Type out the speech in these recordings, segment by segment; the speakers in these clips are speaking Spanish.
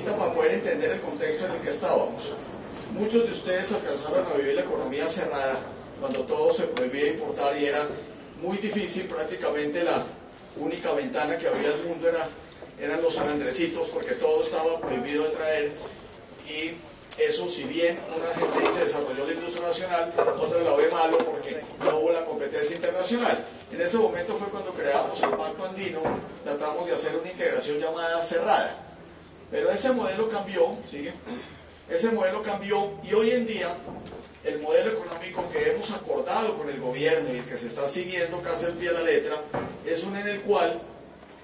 ahorita para poder entender el contexto en el que estábamos. Muchos de ustedes alcanzaron a vivir la economía cerrada, cuando todo se prohibía importar y era muy difícil, prácticamente la única ventana que había al mundo eran los San Andresitos, porque todo estaba prohibido de traer. Y eso, si bien una gente dice desarrolló la industria nacional, otra la ve malo porque no hubo la competencia internacional. En ese momento fue cuando creamos el Pacto Andino, tratamos de hacer una integración llamada cerrada. Pero ese modelo cambió, ¿sigue? Ese modelo cambió y hoy en día el modelo económico que hemos acordado con el gobierno y el que se está siguiendo casi al pie de la letra es uno en el cual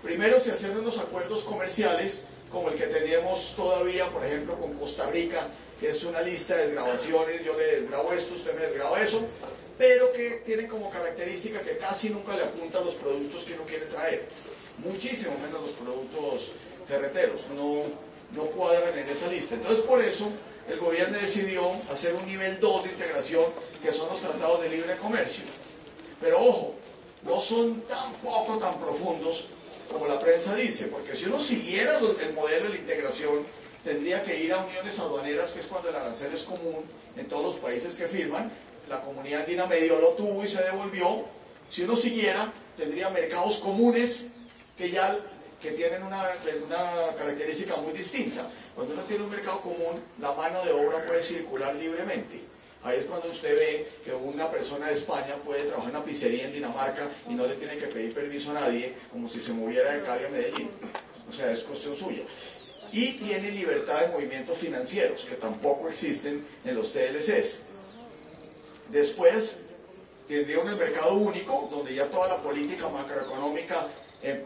primero se hacen unos acuerdos comerciales como el que teníamos todavía, por ejemplo, con Costa Rica, que es una lista de desgravaciones, yo le desgravo esto, usted me desgrava eso, pero que tienen como característica que casi nunca le apuntan los productos que uno quiere traer, muchísimo menos los productos ferreteros, no cuadran en esa lista. Entonces, por eso el gobierno decidió hacer un nivel 2 de integración, que son los tratados de libre comercio. Pero ojo, no son tampoco tan profundos como la prensa dice, porque si uno siguiera el modelo de la integración, tendría que ir a uniones aduaneras, que es cuando el arancel es común en todos los países que firman. La comunidad andina medio lo tuvo y se devolvió. Si uno siguiera, tendría mercados comunes que tienen una característica muy distinta. Cuando uno tiene un mercado común, la mano de obra puede circular libremente. Ahí es cuando usted ve que una persona de España puede trabajar en una pizzería en Dinamarca y no le tiene que pedir permiso a nadie, como si se moviera de Cali a Medellín. O sea, es cuestión suya. Y tiene libertad de movimientos financieros, que tampoco existen en los TLCs. Después, tendría un mercado único, donde ya toda la política macroeconómica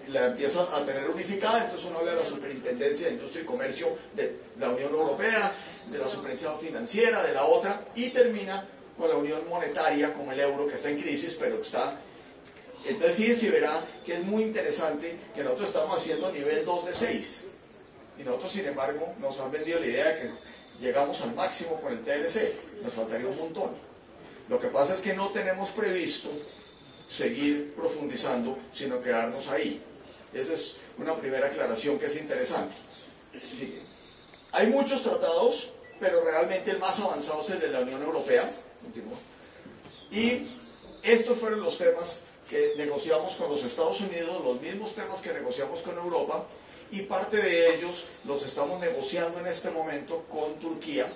la empieza a tener unificada. Entonces uno habla de la Superintendencia de Industria y Comercio de la Unión Europea, de la Superintendencia Financiera, de la otra, y termina con la Unión Monetaria, como el euro, que está en crisis, pero está. Entonces fíjense y verá que es muy interesante que nosotros estamos haciendo nivel 2 de 6, y nosotros, sin embargo, nos han vendido la idea de que llegamos al máximo con el TLC, nos faltaría un montón. Lo que pasa es que no tenemos previsto seguir profundizando, sino quedarnos ahí. Esa es una primera aclaración que es interesante. Sí. Hay muchos tratados, pero realmente el más avanzado es el de la Unión Europea. Y estos fueron los temas que negociamos con los Estados Unidos, los mismos temas que negociamos con Europa, y parte de ellos los estamos negociando en este momento con Turquía.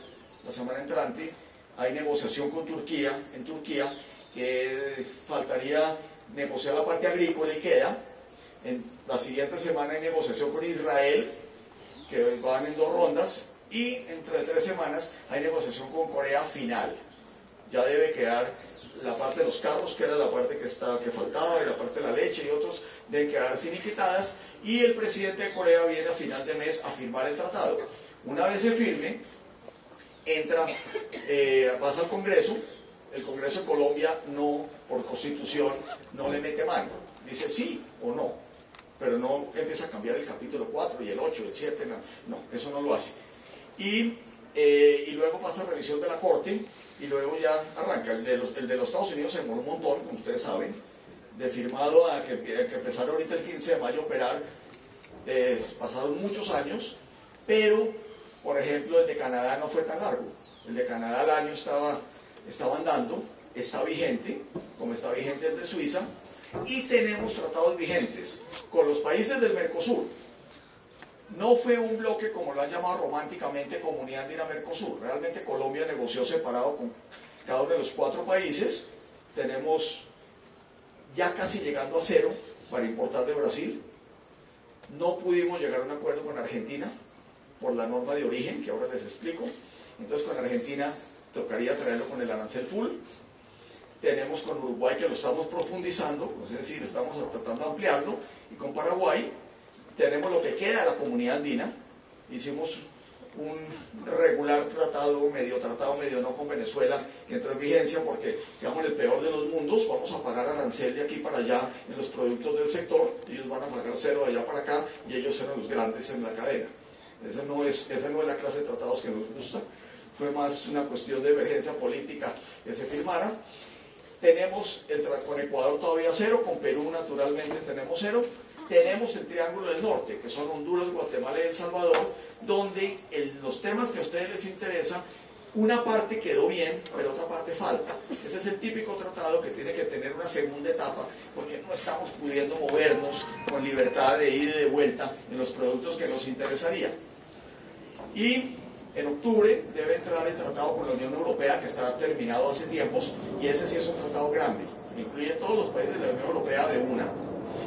La semana entrante hay negociación con Turquía, en Turquía, que faltaría negociar la parte agrícola y queda. En la siguiente semana hay negociación con Israel, que van en 2 rondas, y entre 3 semanas hay negociación con Corea final. Ya debe quedar la parte de los carros, que era la parte que faltaba, y la parte de la leche y otros deben quedar finiquitadas, y el presidente de Corea viene a final de mes a firmar el tratado. Una vez se firme, pasa al Congreso. El Congreso de Colombia no, por constitución, no le mete mano. Dice sí o no, pero no empieza a cambiar el capítulo 4 y el 8, el 7, no, eso no lo hace. Y luego pasa a revisión de la Corte y luego ya arranca. El de los Estados Unidos se demoró un montón, como ustedes saben, de firmado a que empezara ahorita el 15 de mayo a operar, pasaron muchos años, pero, por ejemplo, el de Canadá no fue tan largo. El de Canadá al año estaba andando, está vigente, como está vigente el de Suiza, y tenemos tratados vigentes con los países del Mercosur. No fue un bloque, como lo han llamado románticamente, Comunidad Andina-Mercosur. Realmente Colombia negoció separado con cada uno de los 4 países. Tenemos ya casi llegando a 0 para importar de Brasil. No pudimos llegar a un acuerdo con Argentina por la norma de origen, que ahora les explico. Entonces con Argentina tocaría traerlo con el arancel full. Tenemos con Uruguay, que lo estamos profundizando, es decir, estamos tratando de ampliarlo, y con Paraguay tenemos lo que queda de la comunidad andina. Hicimos un regular tratado medio no con Venezuela, que entró en vigencia porque, digamos, el peor de los mundos, vamos a pagar arancel de aquí para allá en los productos del sector, ellos van a pagar 0 de allá para acá, y ellos eran los grandes en la cadena. Esa no es la clase de tratados que nos gusta. Fue más una cuestión de emergencia política que se firmara. Tenemos con Ecuador todavía 0, con Perú naturalmente tenemos 0. tenemos el Triángulo del Norte, que son Honduras, Guatemala y El Salvador, donde los temas que a ustedes les interesan, una parte quedó bien, pero otra parte falta. Ese es el típico tratado que tiene que tener una segunda etapa, porque no estamos pudiendo movernos con libertad de ida y de vuelta en los productos que nos interesaría. Y en octubre debe entrar el tratado con la Unión Europea, que está terminado hace tiempos, y ese sí es un tratado grande, incluye todos los países de la Unión Europea de una.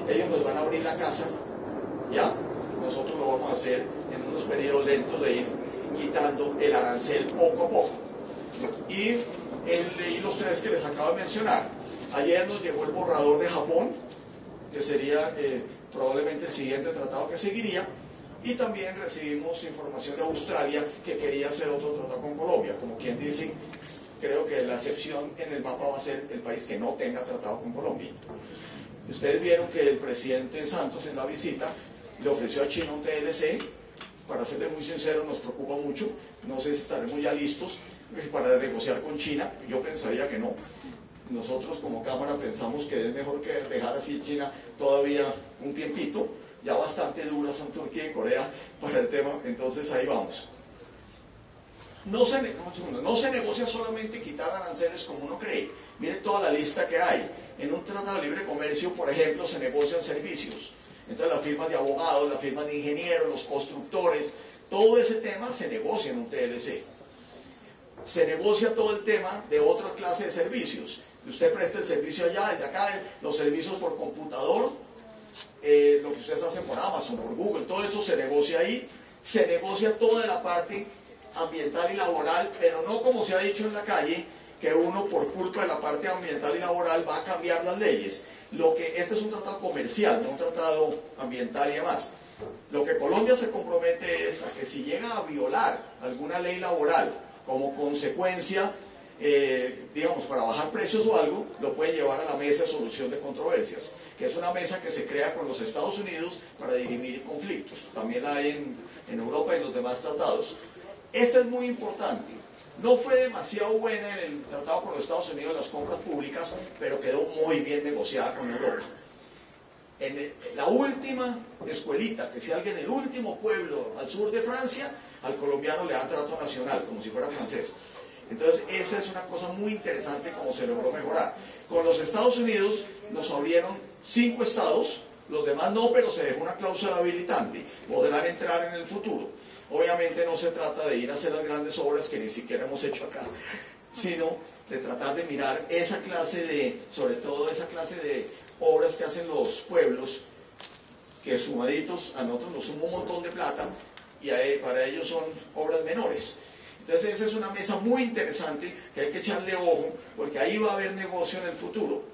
Ellos nos van a abrir la casa, ¿ya? Nosotros lo vamos a hacer en unos periodos lentos de ir quitando el arancel poco a poco. Y leí los tres que les acabo de mencionar. Ayer nos llegó el borrador de Japón, que sería probablemente el siguiente tratado que seguiría, y también recibimos información de Australia, que quería hacer otro tratado con Colombia. Como quien dice, creo que la excepción en el mapa va a ser el país que no tenga tratado con Colombia. Ustedes vieron que el presidente Santos en la visita le ofreció a China un TLC. Para serle muy sincero, nos preocupa mucho. No sé si estaremos ya listos para negociar con China. Yo pensaría que no. Nosotros como Cámara pensamos que es mejor que dejar así China todavía un tiempito. Ya bastante duras son Turquía y Corea para el tema, entonces ahí vamos. No se negocia solamente quitar aranceles como uno cree. Miren toda la lista que hay. En un tratado de libre comercio, por ejemplo, se negocian servicios. Entonces las firmas de abogados, las firmas de ingenieros, los constructores, todo ese tema se negocia en un TLC. Se negocia todo el tema de otra clase de servicios. Usted presta el servicio allá, el de acá, los servicios por computador, lo que ustedes hacen por Amazon, por Google, todo eso se negocia ahí. Se negocia toda la parte ambiental y laboral, pero no como se ha dicho en la calle, que uno por culpa de la parte ambiental y laboral va a cambiar las leyes. Este es un tratado comercial, no un tratado ambiental y demás. Lo que Colombia se compromete es a que si llega a violar alguna ley laboral como consecuencia, digamos, para bajar precios o algo, lo puede llevar a la mesa de solución de controversias, que es una mesa que se crea con los Estados Unidos para dirimir conflictos. También la hay en Europa y en los demás tratados. Esta es muy importante. No fue demasiado buena en el tratado con los Estados Unidos las compras públicas, pero quedó muy bien negociada con Europa. En la última escuelita, que si alguien, el último pueblo al sur de Francia, al colombiano le da trato nacional, como si fuera francés. Entonces, esa es una cosa muy interesante como se logró mejorar. Con los Estados Unidos nos abrieron 5 estados, los demás no, pero se dejó una cláusula habilitante, podrán entrar en el futuro. Obviamente no se trata de ir a hacer las grandes obras que ni siquiera hemos hecho acá, sino de tratar de mirar esa clase de, sobre todo esa clase de obras que hacen los pueblos, que sumaditos a nosotros nos suma un montón de plata, y para ellos son obras menores. Entonces esa es una mesa muy interesante que hay que echarle ojo, porque ahí va a haber negocio en el futuro.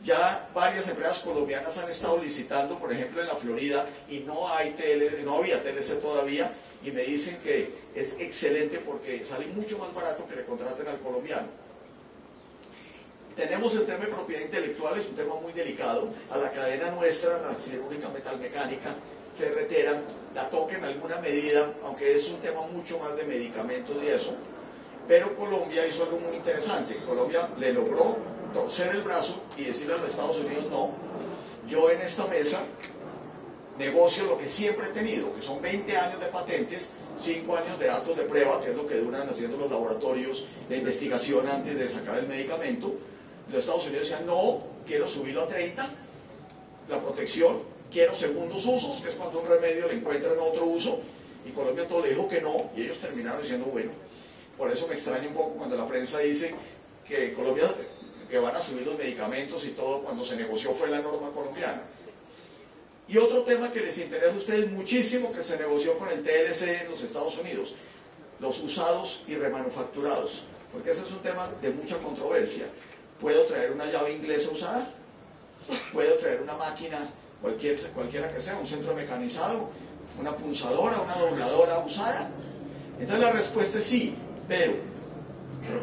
Ya varias empresas colombianas han estado licitando, por ejemplo en la Florida, y no había TLC todavía, y me dicen que es excelente porque sale mucho más barato que le contraten al colombiano. Tenemos el tema de propiedad intelectual, es un tema muy delicado. A la cadena nuestra, la siderúrgica, metalmecánica, ferretera, la toca en alguna medida, aunque es un tema mucho más de medicamentos y eso. Pero Colombia hizo algo muy interesante. Colombia le logró torcer el brazo y decirle a los Estados Unidos no. Yo en esta mesa negocio lo que siempre he tenido, que son 20 años de patentes, 5 años de datos de prueba, que es lo que duran haciendo los laboratorios de investigación antes de sacar el medicamento. Los Estados Unidos decían no, quiero subirlo a 30, la protección, quiero segundos usos, que es cuando un remedio le encuentran otro uso, y Colombia todo le dijo que no, y ellos terminaron diciendo bueno. Por eso me extraña un poco cuando la prensa dice que Colombia, que van a subir los medicamentos y todo, cuando se negoció fue la norma colombiana. Y otro tema que les interesa a ustedes muchísimo, que se negoció con el TLC en los Estados Unidos, los usados y remanufacturados, porque ese es un tema de mucha controversia. ¿Puedo traer una llave inglesa usada? ¿Puedo traer una máquina, cualquiera que sea, un centro mecanizado, una punzadora, una dobladora usada? Entonces la respuesta es sí, pero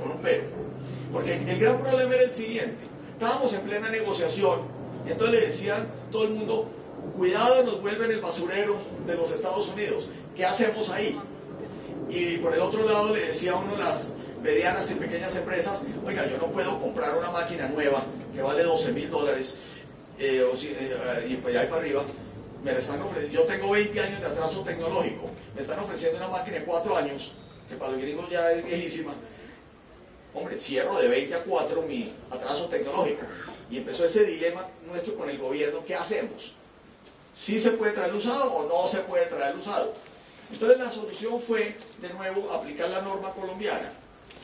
con un pero. Porque el gran problema era el siguiente: estábamos en plena negociación, y entonces le decían todo el mundo, cuidado, nos vuelven el basurero de los Estados Unidos, ¿qué hacemos ahí? Y por el otro lado le decía a uno las medianas y pequeñas empresas, oiga, yo no puedo comprar una máquina nueva que vale $12,000, y pues ahí para arriba, me la están ofreciendo. Yo tengo 20 años de atraso tecnológico, me están ofreciendo una máquina de 4 años, que para los gringos ya es viejísima. Hombre, cierro de 20 a 4 mi atraso tecnológico. Y empezó ese dilema nuestro con el gobierno, ¿qué hacemos? ¿Sí se puede traer usado o no se puede traer usado? Entonces la solución fue, de nuevo, aplicar la norma colombiana.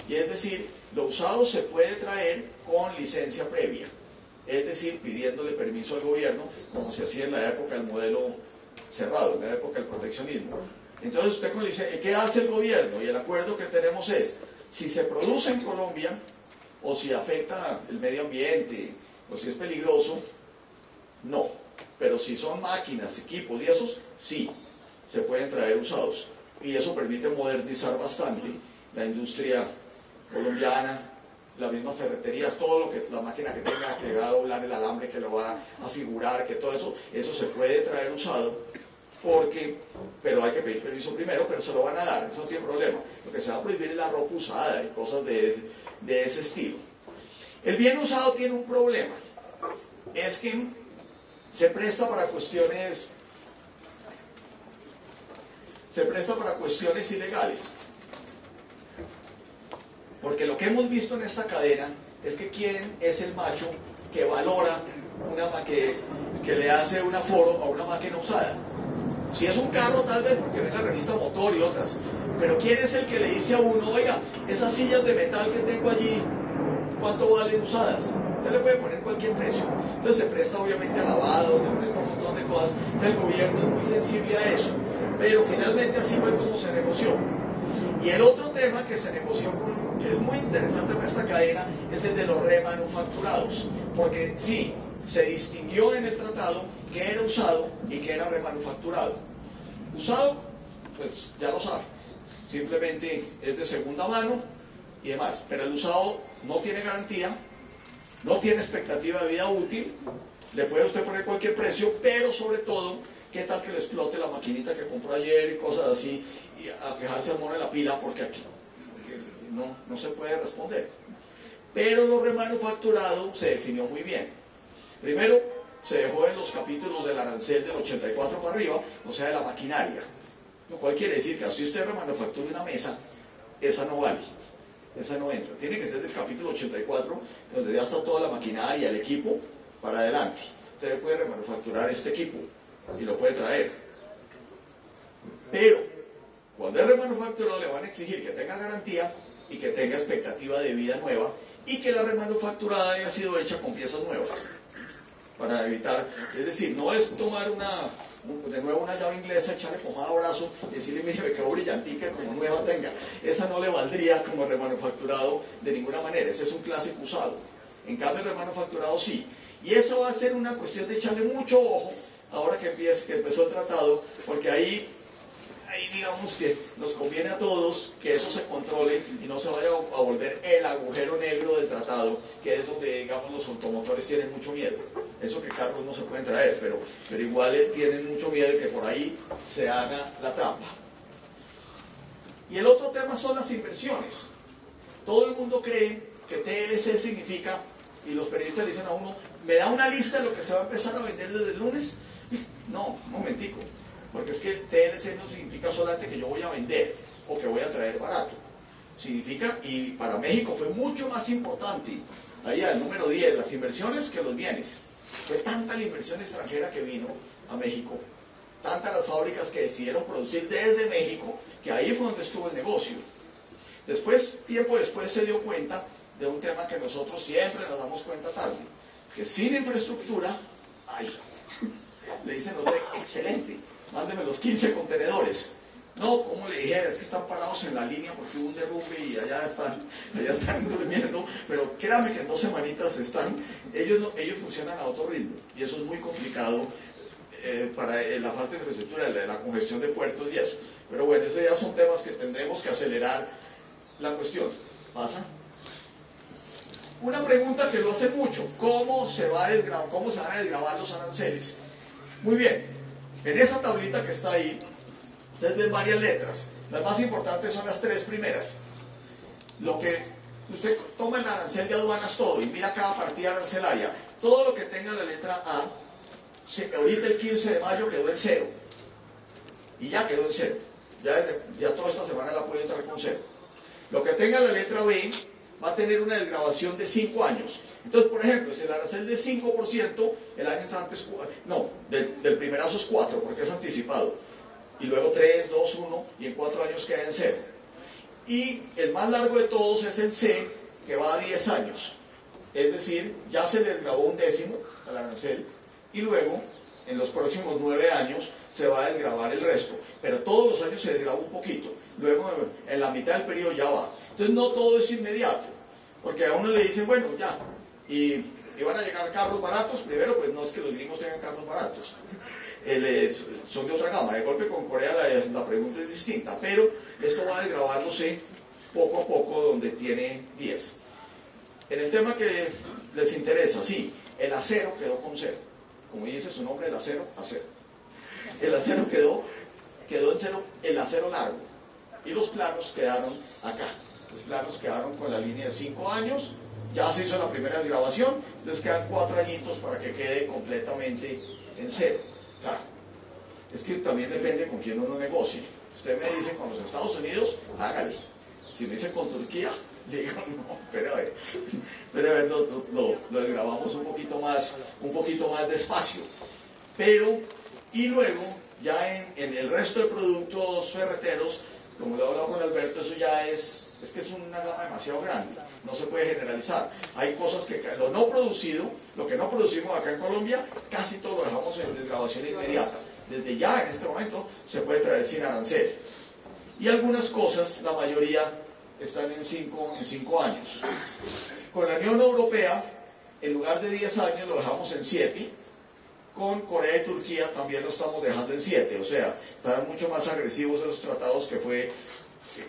Y es decir, lo usado se puede traer con licencia previa. Es decir, pidiéndole permiso al gobierno, como se hacía en la época del modelo cerrado, en la época del proteccionismo. Entonces usted con licencia, ¿qué hace el gobierno? Y el acuerdo que tenemos es, si se produce en Colombia, o si afecta el medio ambiente, o si es peligroso, no. Pero si son máquinas, equipos y esos, sí, se pueden traer usados. Y eso permite modernizar bastante la industria colombiana, las mismas ferreterías, todo lo que la máquina que tenga que va a doblar el alambre, que lo va a figurar, que todo eso se puede traer usado, pero hay que pedir permiso primero, pero se lo van a dar, eso no tiene problema. Lo que se va a prohibir es la ropa usada y cosas de ese estilo. El bien usado tiene un problema, es que se presta para cuestiones ilegales. Porque lo que hemos visto en esta cadena es que quién es el macho que valora, que le hace un aforo a una máquina usada. Si es un carro, tal vez, porque ve la revista Motor y otras. Pero ¿quién es el que le dice a uno, oiga, esas sillas de metal que tengo allí, ¿cuánto valen usadas? Usted le puede poner cualquier precio. Entonces se presta obviamente a lavados, se presta un montón de cosas. Entonces el gobierno es muy sensible a eso. Pero finalmente así fue como se negoció. Y el otro tema que se negoció, que es muy interesante en esta cadena, es el de los remanufacturados. Porque sí, se distinguió en el tratado que era usado y que era remanufacturado. Usado, pues ya lo sabe, simplemente es de segunda mano y demás. Pero el usado no tiene garantía, no tiene expectativa de vida útil, le puede usted poner cualquier precio, pero sobre todo, ¿qué tal que le explote la maquinita que compró ayer y cosas así, y a fijarse al mono de la pila porque aquí no se puede responder? Pero lo remanufacturado se definió muy bien. Primero, se dejó en los capítulos del arancel del 84 para arriba, o sea, de la maquinaria. Lo cual quiere decir que si usted remanufactura una mesa, esa no vale, esa no entra. Tiene que ser del capítulo 84, donde ya está toda la maquinaria, el equipo, para adelante. Usted puede remanufacturar este equipo y lo puede traer. Pero, cuando es remanufacturado, le van a exigir que tenga garantía y que tenga expectativa de vida nueva y que la remanufacturada haya sido hecha con piezas nuevas. Para evitar, es decir, no es tomar de nuevo una llave inglesa, echarle pomada a brazo y decirle, mire, me quedó brillantica como nueva tenga. Esa no le valdría como remanufacturado de ninguna manera, ese es un clásico usado. En cambio, el remanufacturado sí. Y eso va a ser una cuestión de echarle mucho ojo ahora que empezó el tratado, porque ahí digamos que nos conviene a todos que eso se controle y no se vaya a volver el agujero negro del tratado, que es donde, digamos, los automotores tienen mucho miedo. Eso que carros no se pueden traer, pero igual tienen mucho miedo de que por ahí se haga la trampa. Y el otro tema son las inversiones. Todo el mundo cree que TLC significa, y los periodistas le dicen a uno, ¿me da una lista de lo que se va a empezar a vender desde el lunes? No, un momentico. Porque es que TLC no significa solamente que yo voy a vender o que voy a traer barato. Significa, y para México fue mucho más importante, ahí al número 10, las inversiones que los bienes. Fue tanta la inversión extranjera que vino a México, tantas las fábricas que decidieron producir desde México, que ahí fue donde estuvo el negocio. Después, tiempo después, se dio cuenta de un tema que nosotros siempre nos damos cuenta tarde, que sin infraestructura, le dicen los de, excelente, mándeme los 15 contenedores. No, como le dijera, es que están parados en la línea porque hubo un derrumbe y allá están durmiendo, pero créame que en 2 semanitas ellos funcionan a otro ritmo y eso es muy complicado para la falta de infraestructura, la congestión de puertos y eso. Pero bueno, esos ya son temas que tendremos que acelerar la cuestión. ¿Pasa? Una pregunta que lo hacen mucho, ¿cómo se van a desgravar los aranceles? Muy bien, en esa tablita que está ahí, ustedes ven varias letras. Las más importantes son las 3 primeras. Lo que usted toma el arancel de aduanas todo y mira cada partida arancelaria. todo lo que tenga la letra A, ahorita el 15 de mayo quedó en cero. Y ya quedó en cero. Ya toda esta semana la puede entrar con cero. Lo que tenga la letra B va a tener una desgravación de 5 años. Entonces, por ejemplo, si el arancel del 5%, el año entrante es 4, no, del primerazo es 4, porque es anticipado. Y luego 3, 2, 1, y en 4 años queda en 0. Y el más largo de todos es el C, que va a 10 años. Es decir, ya se le desgravó un décimo al arancel, y luego, en los próximos 9 años, se va a desgravar el resto. Pero todos los años se desgrava un poquito. Luego, en la mitad del periodo ya va. Entonces, no todo es inmediato. Porque a uno le dicen, bueno, ya, y van a llegar carros baratos. Primero, pues no es que los gringos tengan carros baratos. Son de otra gama. De golpe con Corea la pregunta es distinta. Pero esto va desgravándose poco a poco donde tiene 10. En el tema que les interesa, sí, el acero quedó con 0. Como dice su nombre, el acero, acero. El acero quedó en 0, el acero largo. Y los planos quedaron acá. Los planos quedaron con la línea de 5 años. Ya se hizo la primera desgravación, entonces quedan 4 añitos para que quede completamente en 0. Claro, es que también depende con quién uno negocie. Usted me dice con los Estados Unidos, hágale. Si me dice con Turquía, le digo, no, pero a ver, lo desgravamos un poquito más despacio. Pero, y luego, ya en el resto de productos ferreteros, como lo he hablado con Alberto, eso ya es que es una gama demasiado grande, no se puede generalizar. Hay cosas que lo que no producimos acá en Colombia, casi todo lo dejamos en desgravación inmediata. Desde ya, en este momento, se puede traer sin arancel. Y algunas cosas, la mayoría, están en 5 años. Con la Unión Europea, en lugar de 10 años, lo dejamos en 7. Con Corea y Turquía también lo estamos dejando en 7. O sea, están mucho más agresivos esos tratados que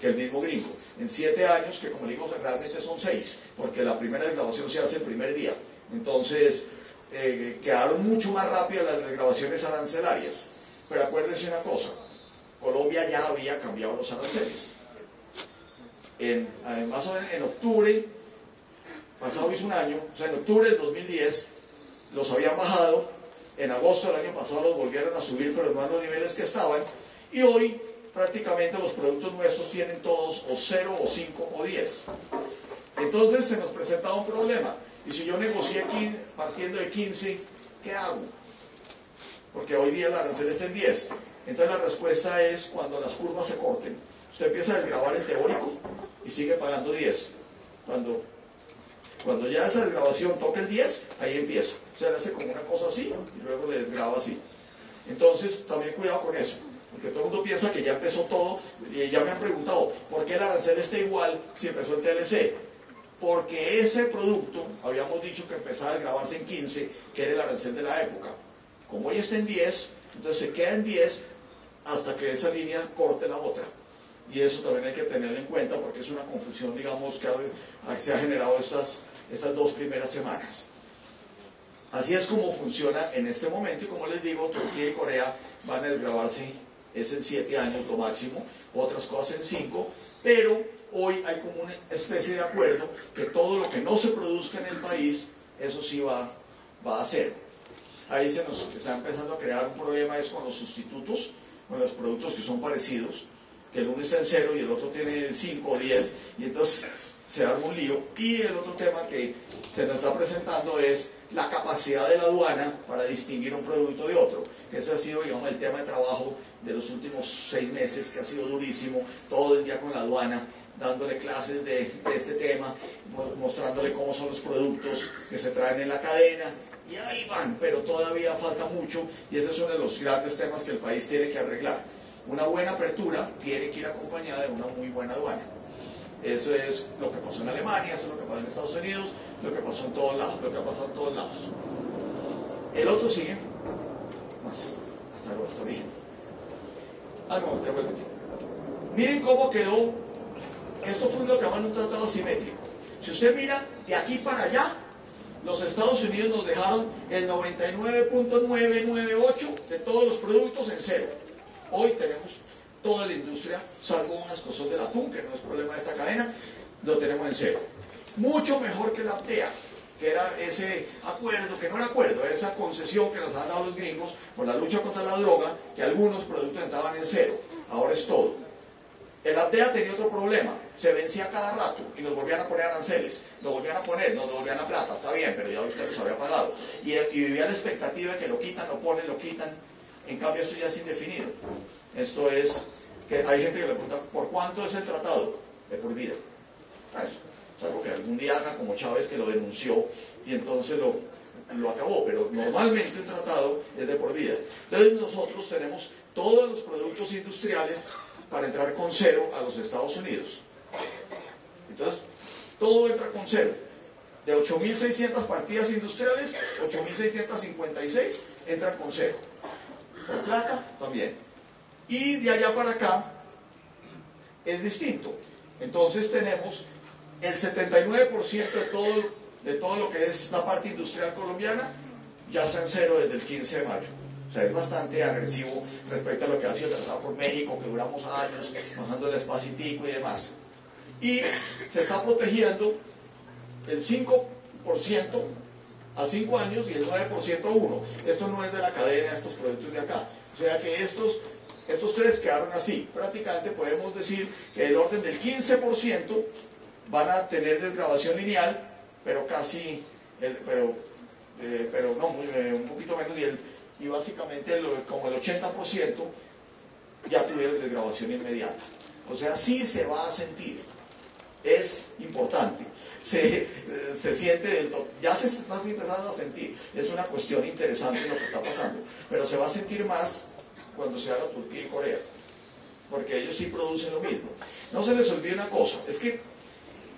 el mismo gringo. En 7 años, que como digo, realmente son 6, porque la primera desgravación se hace el primer día. Entonces, quedaron mucho más rápidas las desgravaciones arancelarias. Pero acuérdense una cosa, Colombia ya había cambiado los aranceles. Más o menos en octubre, pasado hizo un año, o sea, en octubre del 2010, los habían bajado, en agosto del año pasado los volvieron a subir, pero no a los niveles que estaban, y hoy prácticamente los productos nuestros tienen todos o 0, o 5, o 10. Entonces se nos presenta un problema, y si yo negocié aquí partiendo de 15, ¿qué hago? Porque hoy día el arancel está en 10. Entonces la respuesta es cuando las curvas se corten. Usted empieza a desgravar el teórico y sigue pagando 10. Cuando ya esa desgravación toca el 10, ahí empieza. O sea, le hace como una cosa así y luego le desgrava así. Entonces, también cuidado con eso. Porque todo el mundo piensa que ya empezó todo y ya me han preguntado, ¿por qué el arancel está igual si empezó el TLC? Porque ese producto, habíamos dicho que empezaba a desgravarse en 15, que era el arancel de la época. Como hoy está en 10, entonces se queda en 10 hasta que esa línea corte la otra. Y eso también hay que tenerlo en cuenta porque es una confusión, digamos, que se ha generado estas 2 primeras semanas. Así es como funciona en este momento y como les digo, Turquía y Corea van a desgravarse, es en 7 años lo máximo, otras cosas en 5, pero hoy hay como una especie de acuerdo que todo lo que no se produzca en el país, eso sí va a ser. Ahí se nos está empezando a crear un problema es con los sustitutos, con los productos que son parecidos, que el uno está en 0 y el otro tiene 5 o 10, y entonces se arma un lío. Y el otro tema que se nos está presentando es la capacidad de la aduana para distinguir un producto de otro. Ese ha sido, digamos, el tema de trabajo de los últimos 6 meses, que ha sido durísimo, todo el día con la aduana, dándole clases de este tema, mostrándole cómo son los productos que se traen en la cadena, y ahí van, pero todavía falta mucho, y ese es uno de los grandes temas que el país tiene que arreglar. Una buena apertura tiene que ir acompañada de una muy buena aduana. Eso es lo que pasó en Alemania, eso es lo que pasó en Estados Unidos, lo que pasó en todos lados, lo que ha pasado en todos lados. El otro sigue más, hasta luego, está bien. No, devuélvete. Miren cómo quedó. Esto fue lo que llaman un tratado asimétrico. Si usted mira de aquí para allá, los Estados Unidos nos dejaron el 99.998 de todos los productos en 0. Hoy tenemos toda la industria, salvo unas cosas del atún, que no es problema de esta cadena, lo tenemos en 0. Mucho mejor que la PTEA, que era ese acuerdo, que no era acuerdo, era esa concesión que nos han dado los gringos por la lucha contra la droga, que algunos productos entraban en cero, ahora es todo. El APDEA tenía otro problema, se vencía cada rato y nos volvían a poner aranceles, nos volvían a poner, nos devolvían la plata, está bien, pero ya usted los había pagado. Y vivía la expectativa de que lo quitan, lo ponen, lo quitan. En cambio esto ya es indefinido. Esto es, que hay gente que le pregunta, ¿por cuánto es el tratado? De por vida. Es algo que algún día haga como Chávez, que lo denunció y entonces lo acabó, pero normalmente un tratado es de por vida. Entonces nosotros tenemos todos los productos industriales para entrar con cero a los Estados Unidos. Entonces, todo entra con cero. De 8.600 partidas industriales, 8.656 entran con cero. Por plata, también. Y de allá para acá, es distinto. Entonces tenemos el 79% de todo lo que es la parte industrial colombiana, ya está en cero desde el 15 de mayo. O sea, es bastante agresivo respecto a lo que ha sido tratado por México, que duramos años bajando el espacitico y demás. Y se está protegiendo el 5% a 5 años y el 9% a 1. Esto no es de la cadena, estos productos de acá. O sea que estos tres quedaron así. Prácticamente podemos decir que el orden del 15% van a tener desgravación lineal, pero casi, pero no, un poquito menos, y básicamente como el 80% ya tuvieron desgravación inmediata. O sea, sí se va a sentir, es importante, se siente, ya se está empezando a sentir, es una cuestión interesante lo que está pasando, pero se va a sentir más cuando se haga Turquía y Corea, porque ellos sí producen lo mismo. No se les olvide una cosa, es que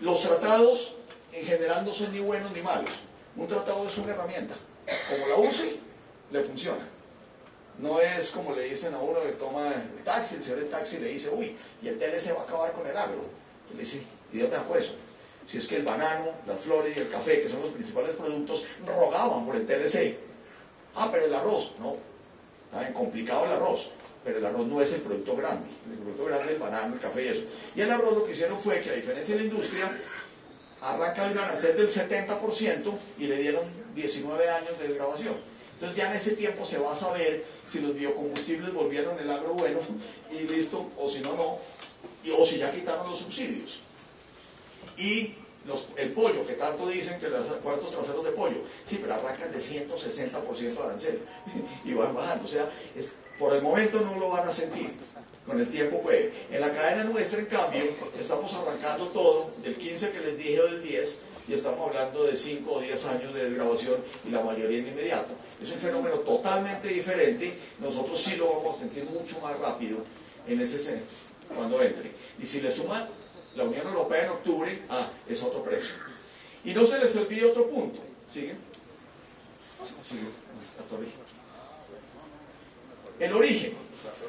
los tratados en general no son ni buenos ni malos. Un tratado es una herramienta, como la use, le funciona. No es como le dicen a uno que toma el taxi, el señor del taxi le dice, uy, y el TLC va a acabar con el agro. Y le dice, ¿y dónde sacó eso? Si es que el banano, las flores y el café, que son los principales productos, rogaban por el TLC. Ah, pero el arroz, no. Está bien complicado el arroz, pero el arroz no es el producto grande. El producto grande es el banano, el café y eso. Y el arroz lo que hicieron fue que, a diferencia de la industria, arranca de un arancel del 70% y le dieron 19 años de desgravación. Entonces ya en ese tiempo se va a saber si los biocombustibles volvieron el agro bueno y listo, o si no, no, o si ya quitaron los subsidios. Y el pollo, que tanto dicen que los cuartos traseros de pollo, sí, pero arrancan de 160% de arancel y van bajando. O sea, por el momento no lo van a sentir, con el tiempo puede. En la cadena nuestra, en cambio, estamos arrancando todo del 15 que les dije o del 10, y estamos hablando de 5 o 10 años de desgravación y la mayoría en inmediato. Es un fenómeno totalmente diferente, nosotros sí lo vamos a sentir mucho más rápido en ese sentido, cuando entre. Y si le suman la Unión Europea en octubre, es otro precio. Y no se les olvide otro punto. ¿Sigue? Sigue, hasta arriba. El origen.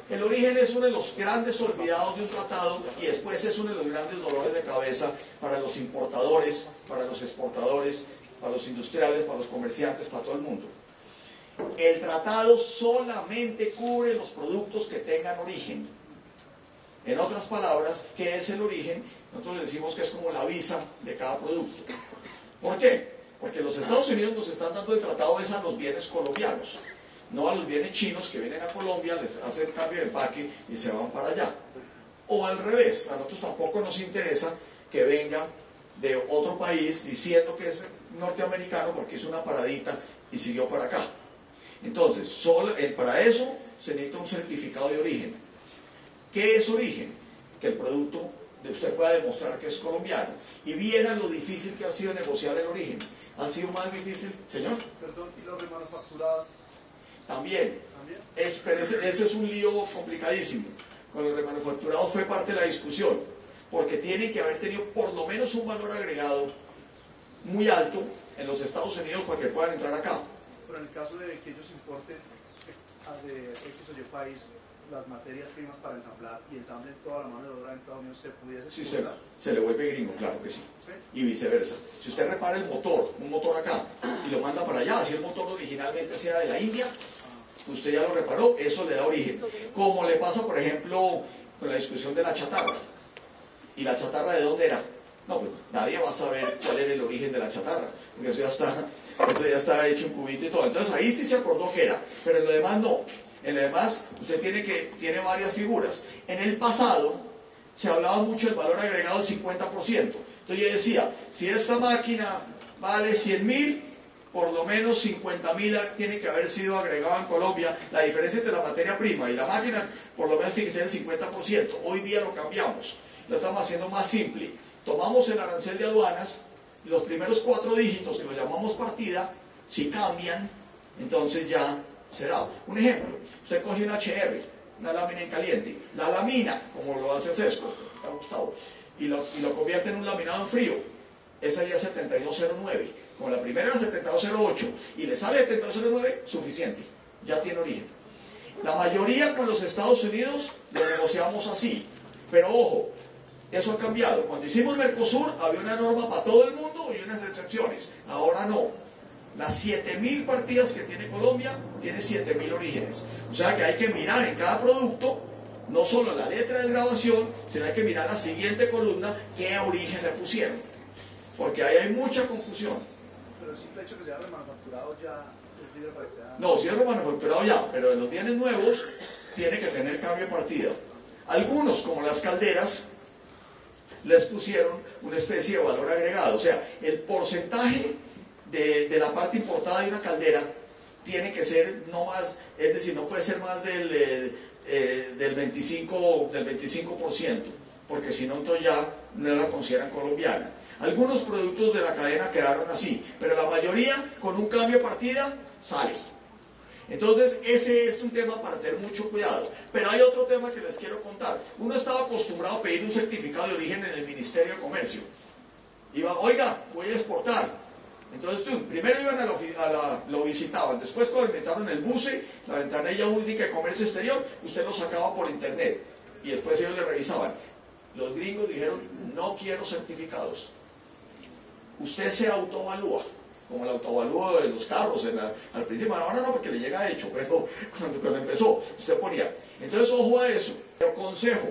El origen es uno de los grandes olvidados de un tratado y después es uno de los grandes dolores de cabeza para los importadores, para los exportadores, para los industriales, para los comerciantes, para todo el mundo. El tratado solamente cubre los productos que tengan origen. En otras palabras, ¿qué es el origen? Nosotros le decimos que es como la visa de cada producto. ¿Por qué? Porque los Estados Unidos nos están dando el tratado a los bienes colombianos, no a los bienes chinos que vienen a Colombia, les hacen cambio de empaque y se van para allá. O al revés, a nosotros tampoco nos interesa que venga de otro país diciendo que es norteamericano porque hizo una paradita y siguió para acá. Entonces, para eso se necesita un certificado de origen. ¿Qué es origen? Que el producto de usted pueda demostrar que es colombiano. Y vieran lo difícil que ha sido negociar el origen. ¿Ha sido más difícil, señor? Perdón, ¿y lo remanufacturado? También. Pero ese es un lío complicadísimo. Con los remanufacturados fue parte de la discusión, porque tienen que haber tenido por lo menos un valor agregado muy alto en los Estados Unidos para que puedan entrar acá. Pero en el caso de que ellos importen de X o Y país las materias primas para ensamblar y ensamblen toda la mano de obra en Estados Unidos, ¿se pudiese? Sí, se le vuelve gringo, claro que sí. ¿Sí? Y viceversa. Si usted repara el motor, un motor acá, y lo manda para allá, si el motor originalmente sea de la India, usted ya lo reparó, eso le da origen. Como le pasa, por ejemplo, con la discusión de la chatarra. ¿Y la chatarra de dónde era? No, pues nadie va a saber cuál era el origen de la chatarra, porque eso ya está hecho en cubito y todo. Entonces ahí sí se acordó que era, pero en lo demás no. En lo demás usted tiene varias figuras. En el pasado se hablaba mucho del valor agregado del 50%. Entonces yo decía, si esta máquina vale 100.000, por lo menos 50.000 tiene que haber sido agregado en Colombia. La diferencia entre la materia prima y la máquina por lo menos tiene que ser el 50%. Hoy día lo cambiamos, lo estamos haciendo más simple. Tomamos el arancel de aduanas, los primeros 4 dígitos, que lo llamamos partida, si cambian, entonces ya será. Un ejemplo, usted coge un HR, una lámina en caliente, la lamina, como lo hace Sesco, está Gustavo, y lo convierte en un laminado en frío, esa ya es 7209, como la primera es 7208, y le sale 7209, suficiente, ya tiene origen. La mayoría con los Estados Unidos lo negociamos así, pero ojo, eso ha cambiado. Cuando hicimos Mercosur había una norma para todo el mundo y unas excepciones, ahora no. Las 7.000 partidas que tiene Colombia, tiene 7.000 orígenes. O sea que hay que mirar en cada producto, no solo la letra de grabación, sino hay que mirar la siguiente columna, qué origen le pusieron. Porque ahí hay mucha confusión. Pero el simple hecho que sea remanufacturado ya es libre para que sea... No, si es remanufacturado ya, pero en los bienes nuevos tiene que tener cambio de partida. Algunos, como las calderas, les pusieron una especie de valor agregado. O sea, el porcentaje de la parte importada de una caldera tiene que ser no más, es decir, no puede ser más del 25%, porque si no, entonces ya no la consideran colombiana. Algunos productos de la cadena quedaron así, pero la mayoría con un cambio de partida sale. Entonces ese es un tema para tener mucho cuidado. Pero hay otro tema que les quiero contar. Uno estaba acostumbrado a pedir un certificado de origen en el Ministerio de Comercio. Iba, oiga, voy a exportar. Entonces primero iban lo visitaban, después cuando inventaron el BUCE, la ventanilla única de comercio exterior, usted lo sacaba por internet y después ellos le revisaban. Los gringos dijeron, no quiero certificados. Usted se autoevalúa, como el autoevalúo de los carros al principio. Ahora no, porque le llega hecho, pero cuando empezó, usted ponía. Entonces, ojo a eso. Pero consejo,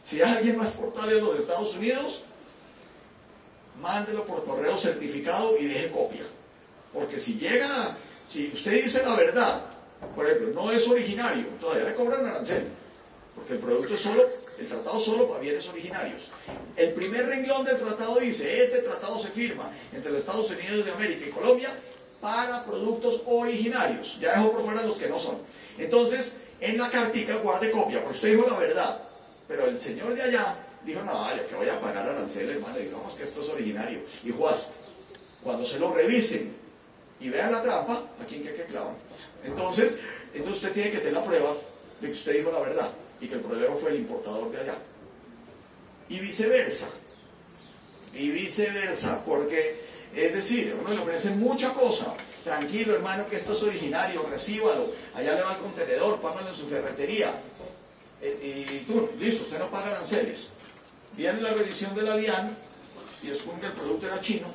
si alguien va a exportarle a los Estados Unidos, mándelo por correo certificado y deje copia. Porque si usted dice la verdad, por ejemplo, no es originario, todavía le cobran arancel, porque el producto es el tratado solo para bienes originarios. El primer renglón del tratado dice, este tratado se firma entre los Estados Unidos de América y Colombia para productos originarios. Ya dejó por fuera los que no son. Entonces, en la cartica guarde copia, porque usted dijo la verdad, pero el señor de allá dijo, no, yo que voy a pagar arancel, hermano, digamos que esto es originario. Y Juaz, cuando se lo revisen y vean la trampa, aquí en que clavan. Entonces usted tiene que tener la prueba de que usted dijo la verdad y que el problema fue el importador de allá. Y viceversa, porque, es decir, a uno le ofrecen mucha cosa. Tranquilo, hermano, que esto es originario, recíbalo, allá le va el contenedor, págalo en su ferretería. Y tú, listo, usted no paga aranceles. Viene la revisión de la DIAN y descubre que el producto era chino,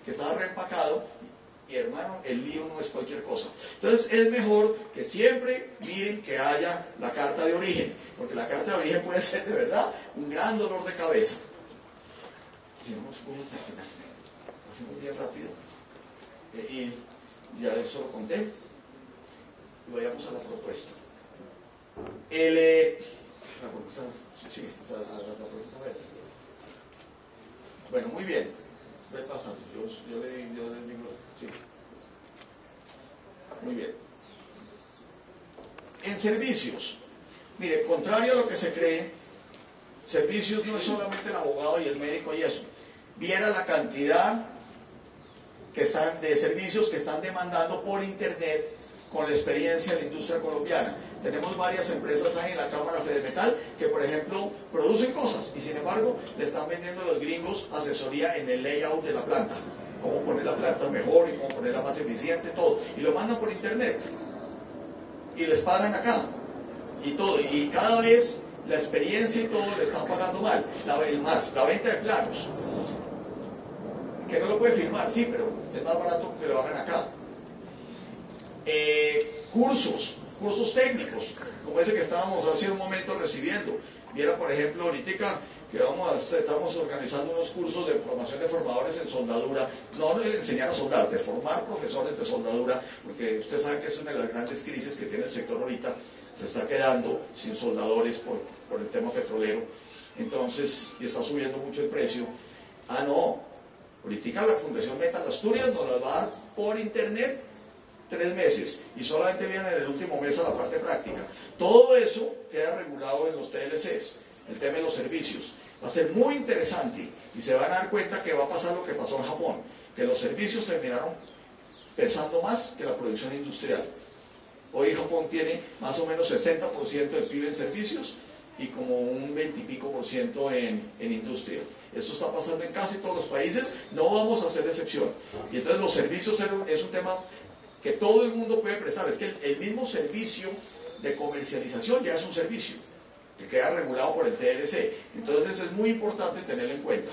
que estaba reempacado, y hermano, el lío no es cualquier cosa. Entonces es mejor que siempre miren que haya la carta de origen, porque la carta de origen puede ser de verdad un gran dolor de cabeza. Si no nos voy hasta el final, hacemos bien rápido. Y ya eso lo conté. Y vayamos a la propuesta. La propuesta, sí, está la propuesta verde. Bueno, muy bien. Ve pasando, yo le digo, sí. Muy bien. En servicios, mire, contrario a lo que se cree, servicios no es solamente el abogado y el médico y eso. Viera la cantidad de servicios que están demandando por internet con la experiencia de la industria colombiana. Tenemos varias empresas ahí en la Cámara Fedemetal que, por ejemplo, producen cosas y sin embargo le están vendiendo a los gringos asesoría en el layout de la planta, cómo poner la planta mejor y cómo ponerla más eficiente, todo, y lo mandan por internet y les pagan acá y todo, y cada vez la experiencia y todo le están pagando mal. La venta de planos, que no lo puede firmar, sí, pero es más barato que lo hagan acá. Cursos técnicos, como ese que estábamos hace un momento recibiendo. Viera, por ejemplo, ahorita que estamos organizando unos cursos de formación de formadores en soldadura, no de enseñar a soldar, de formar profesores de soldadura, porque usted sabe que es una de las grandes crisis que tiene el sector ahorita, se está quedando sin soldadores por el tema petrolero, entonces, y está subiendo mucho el precio. Ah, no, ahorita la Fundación Metal Asturias nos las va a dar por internet 3 meses y solamente vienen en el último mes a la parte práctica. Todo eso queda regulado en los TLCs, el tema de los servicios. Va a ser muy interesante y se van a dar cuenta que va a pasar lo que pasó en Japón, que los servicios terminaron pesando más que la producción industrial. Hoy Japón tiene más o menos 60% del PIB en servicios y como un 20 y pico % en industria. Eso está pasando en casi todos los países, no vamos a hacer excepción. Y entonces los servicios es un tema que todo el mundo puede prestar. Es que el mismo servicio de comercialización ya es un servicio que queda regulado por el TLC. Entonces es muy importante tenerlo en cuenta.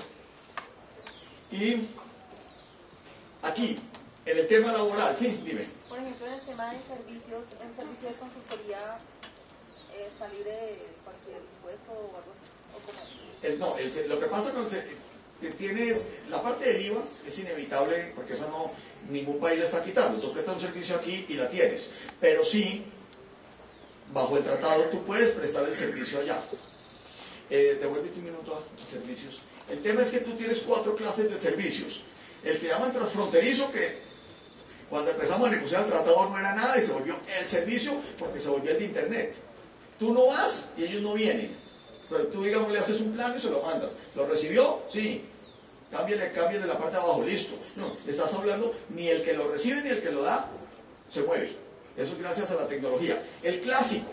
Y aquí, en el tema laboral, sí, dime. Por ejemplo, en el tema de servicios, el servicio de consultoría está libre de cualquier impuesto o algo así. ¿O cómo? Lo que pasa con tienes la parte del IVA es inevitable porque eso no ningún país le está quitando. Tú prestas un servicio aquí y la tienes, pero sí bajo el tratado tú puedes prestar el servicio allá. Devuélvete un minuto a servicios. El tema es que tú tienes 4 clases de servicios. El que llaman transfronterizo, que cuando empezamos a negociar el tratado no era nada y se volvió el servicio porque se volvió el de internet. Tú no vas y ellos no vienen. Pero tú, digamos, le haces un plano y se lo mandas. ¿Lo recibió? Sí. Cámbiale la parte de abajo, listo. No, estás hablando, ni el que lo recibe ni el que lo da se mueve. Eso es gracias a la tecnología. El clásico,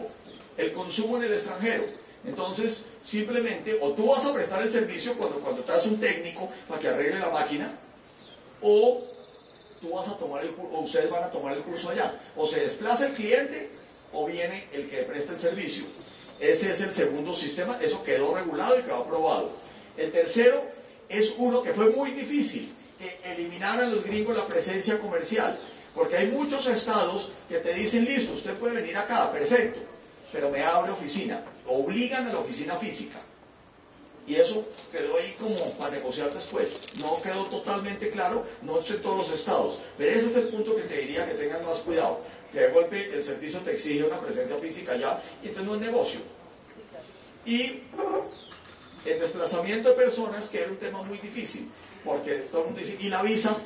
el consumo en el extranjero. Entonces, simplemente, o tú vas a prestar el servicio cuando te das un técnico para que arregle la máquina, o tú vas a tomar o ustedes van a tomar el curso allá. O se desplaza el cliente, o viene el que presta el servicio. Ese es el segundo sistema, eso quedó regulado y quedó aprobado. El tercero es uno que fue muy difícil, que eliminaran los gringos la presencia comercial, porque hay muchos estados que te dicen, listo, usted puede venir acá, perfecto, pero me abre oficina, obligan a la oficina física. Y eso quedó ahí como para negociar después. No quedó totalmente claro, no es en todos los estados. Pero ese es el punto que te diría que tengan más cuidado. Que de golpe el servicio te exige una presencia física allá y entonces no es negocio. Y el desplazamiento de personas, que era un tema muy difícil, porque todo el mundo dice, ¿y la visa?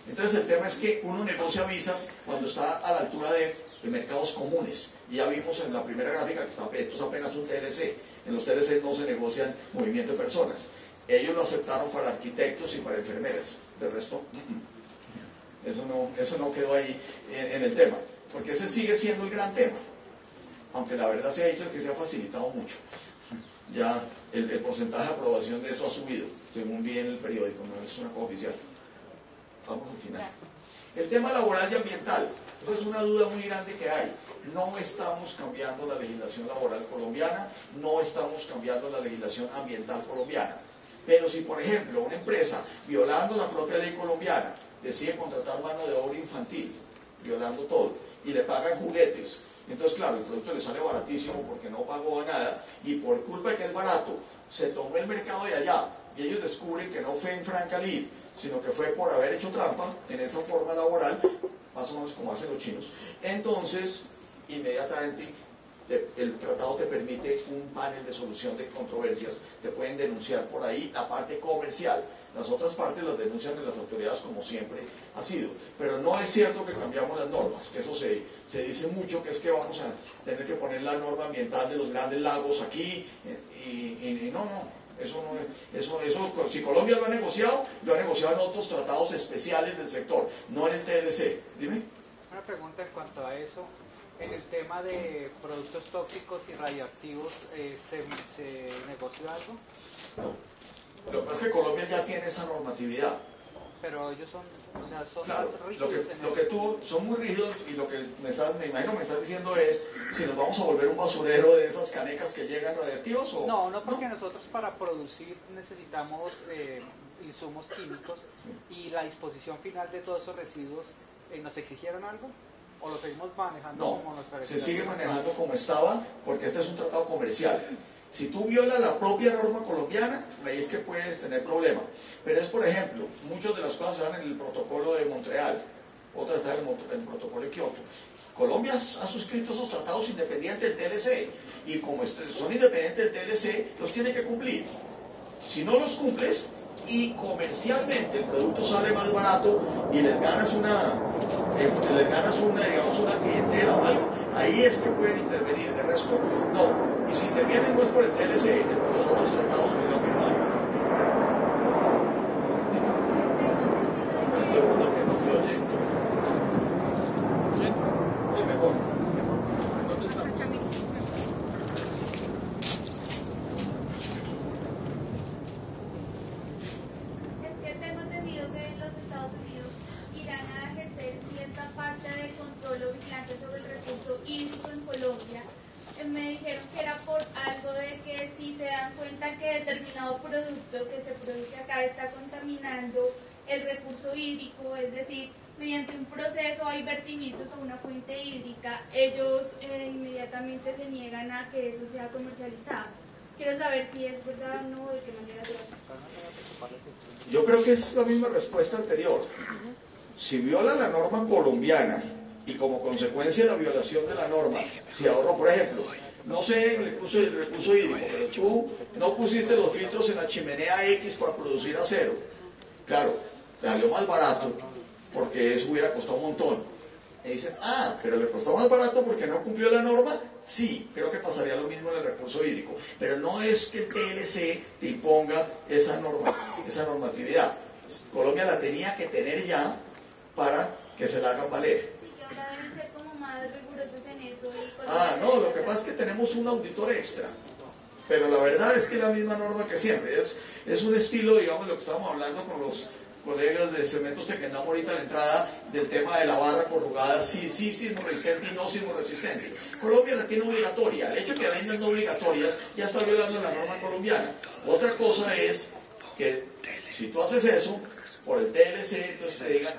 Entonces el tema es que uno negocia visas cuando está a la altura de mercados comunes. Y ya vimos en la primera gráfica que esto es apenas un TLC. En los TLC no se negocian movimiento de personas. Ellos lo aceptaron para arquitectos y para enfermeras. De resto, eso no quedó ahí en el tema. Porque ese sigue siendo el gran tema. Aunque la verdad se ha dicho que se ha facilitado mucho. Ya el porcentaje de aprobación de eso ha subido, según vi en el periódico, no es una cosa oficial. Vamos al final. El tema laboral y ambiental. Esa es una duda muy grande que hay. No estamos cambiando la legislación laboral colombiana, no estamos cambiando la legislación ambiental colombiana. Pero si, por ejemplo, una empresa, violando la propia ley colombiana, decide contratar mano de obra infantil, violando todo, y le pagan juguetes, entonces, claro, el producto le sale baratísimo porque no pagó nada, y por culpa de que es barato, se tomó el mercado de allá, y ellos descubren que no fue en franca lid, sino que fue por haber hecho trampa en esa forma laboral, más o menos como hacen los chinos. Entonces, inmediatamente el tratado te permite un panel de solución de controversias, te pueden denunciar por ahí la parte comercial, las otras partes las denuncian de las autoridades como siempre ha sido, pero no es cierto que cambiamos las normas, que eso se dice mucho, que es que vamos a tener que poner la norma ambiental de los grandes lagos aquí, y no, eso no es, eso, si Colombia lo ha negociado en otros tratados especiales del sector, no en el TLC. Dime. Una pregunta en cuanto a eso. En el tema de productos tóxicos y radioactivos, ¿se negoció algo? No. Lo que pasa es que Colombia ya tiene esa normatividad. Pero ellos son, o sea, son claro, más rígidos. Son muy rígidos, y lo que me imagino me estás diciendo es si nos vamos a volver un basurero de esas canecas que llegan radiactivas o... No, porque nosotros para producir necesitamos insumos químicos, y la disposición final de todos esos residuos, ¿nos exigieron algo? ¿O lo seguimos manejando como nuestra legislación? Se sigue manejando como estaba, porque este es un tratado comercial. Si tú violas la propia norma colombiana, ahí es que puedes tener problema. Pero es, por ejemplo, muchas de las cosas se dan en el protocolo de Montreal, otras están en el protocolo de Kioto. Colombia ha suscrito esos tratados independientes del TLC, y como son independientes del TLC, los tiene que cumplir. Si no los cumples, y comercialmente el producto sale más barato y les ganas digamos, una clientela o algo, ahí es que pueden intervenir. De resto, no. Y si intervienen no es por el TLC, es por los otros tratados que han firmado. Un segundo que no se oye. Sí, mejor. ¿Dónde estamos? Parte de control o vigilancia sobre el recurso hídrico en Colombia. Me dijeron que era por algo de que si se dan cuenta que determinado producto que se produce acá está contaminando el recurso hídrico, es decir, mediante un proceso hay vertimientos a una fuente hídrica, ellos inmediatamente se niegan a que eso sea comercializado. Quiero saber si es verdad o no, de qué manera se hace. Yo creo que es la misma respuesta anterior. Si viola la norma colombiana y como consecuencia de la violación de la norma, si ahorró, por ejemplo, no sé el recurso hídrico, pero tú no pusiste los filtros en la chimenea X para producir acero, claro, te salió más barato porque eso hubiera costado un montón. Y dicen, pero le costó más barato porque no cumplió la norma. Sí, creo que pasaría lo mismo en el recurso hídrico, pero no es que el TLC te imponga esa normatividad. Colombia la tenía que tener ya para que se la hagan valer. Sí, que ahora deben ser como más rigurosos en eso. No, lo que pasa es que tenemos un auditor extra, pero la verdad es que es la misma norma que siempre, es un estilo, digamos, lo que estábamos hablando con los colegas de Cementos Tequendama ahorita a la entrada, del tema de la barra corrugada, sí, sismo resistente y no sismo resistente. Colombia la tiene obligatoria, el hecho de que vendan no obligatorias ya está violando la norma colombiana. Otra cosa es que si tú haces eso, por el TLC, entonces te digan,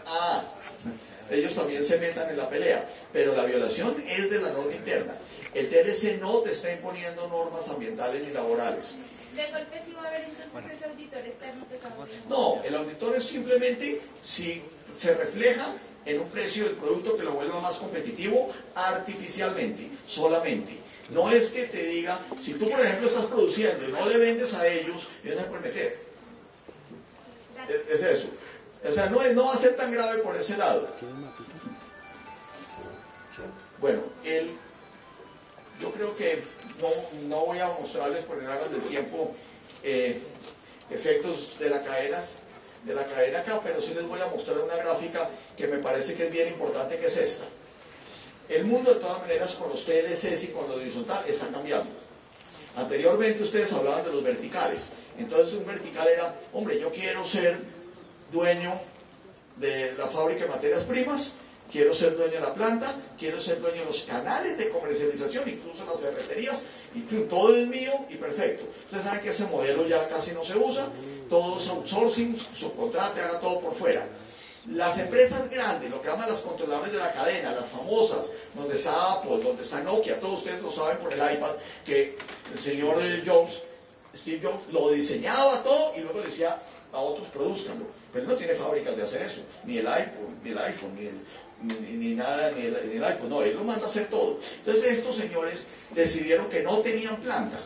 ellos también se metan en la pelea, pero la violación es de la norma interna. El TLC no te está imponiendo normas ambientales ni laborales. ¿De golpe sí va a haber entonces ese auditor externo que estamos viendo? No, el auditor es simplemente si se refleja en un precio del producto que lo vuelva más competitivo artificialmente, solamente. No es que te diga, si tú por ejemplo estás produciendo y no le vendes a ellos, ellos no se pueden meter. Es eso. O sea, no va a ser tan grave por ese lado. Bueno, yo creo que no voy a mostrarles por el aras del tiempo efectos de la cadena acá, pero sí les voy a mostrar una gráfica que me parece que es bien importante, que es esta. El mundo de todas maneras con los TLCs y con lo horizontal está cambiando. Anteriormente ustedes hablaban de los verticales. Entonces un vertical era, hombre, yo quiero ser dueño de la fábrica de materias primas, quiero ser dueño de la planta, quiero ser dueño de los canales de comercialización, incluso las ferreterías, y todo es mío y perfecto. Ustedes saben que ese modelo ya casi no se usa, todo es outsourcing, subcontrate, haga todo por fuera. Las empresas grandes, lo que llaman las controladoras de la cadena, las famosas, donde está Apple, donde está Nokia, todos ustedes lo saben por el iPad, que el señor Steve Jobs, lo diseñaba todo y luego le decía a otros produzcanlo. Pero él no tiene fábricas de hacer eso, ni el iPhone, ni el iPod, no, él lo manda a hacer todo. Entonces estos señores decidieron que no tenían planta,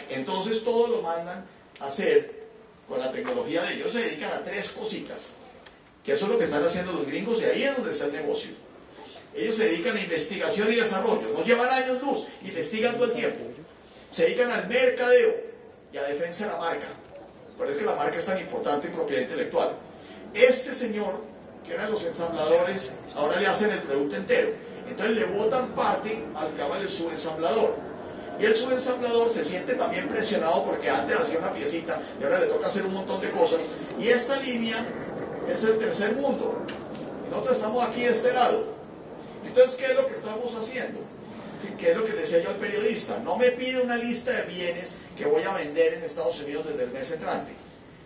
entonces todo lo mandan a hacer con la tecnología de ellos. Se dedican a 3 cositas, que eso es lo que están haciendo los gringos, y ahí es donde está el negocio. Ellos se dedican a investigación y desarrollo, no llevan años luz, investigan todo el tiempo. Se dedican al mercadeo y a defensa de la marca. Por eso es que la marca es tan importante en propiedad intelectual. Este señor, que eran los ensambladores, ahora le hacen el producto entero. Entonces le botan parte al que llaman el subensamblador. Y el subensamblador se siente también presionado porque antes hacía una piecita y ahora le toca hacer un montón de cosas. Y esta línea es el tercer mundo. Y nosotros estamos aquí de este lado. Entonces, ¿qué es lo que estamos haciendo? ¿Qué es lo que le decía yo al periodista? No me pide una lista de bienes que voy a vender en Estados Unidos desde el mes entrante.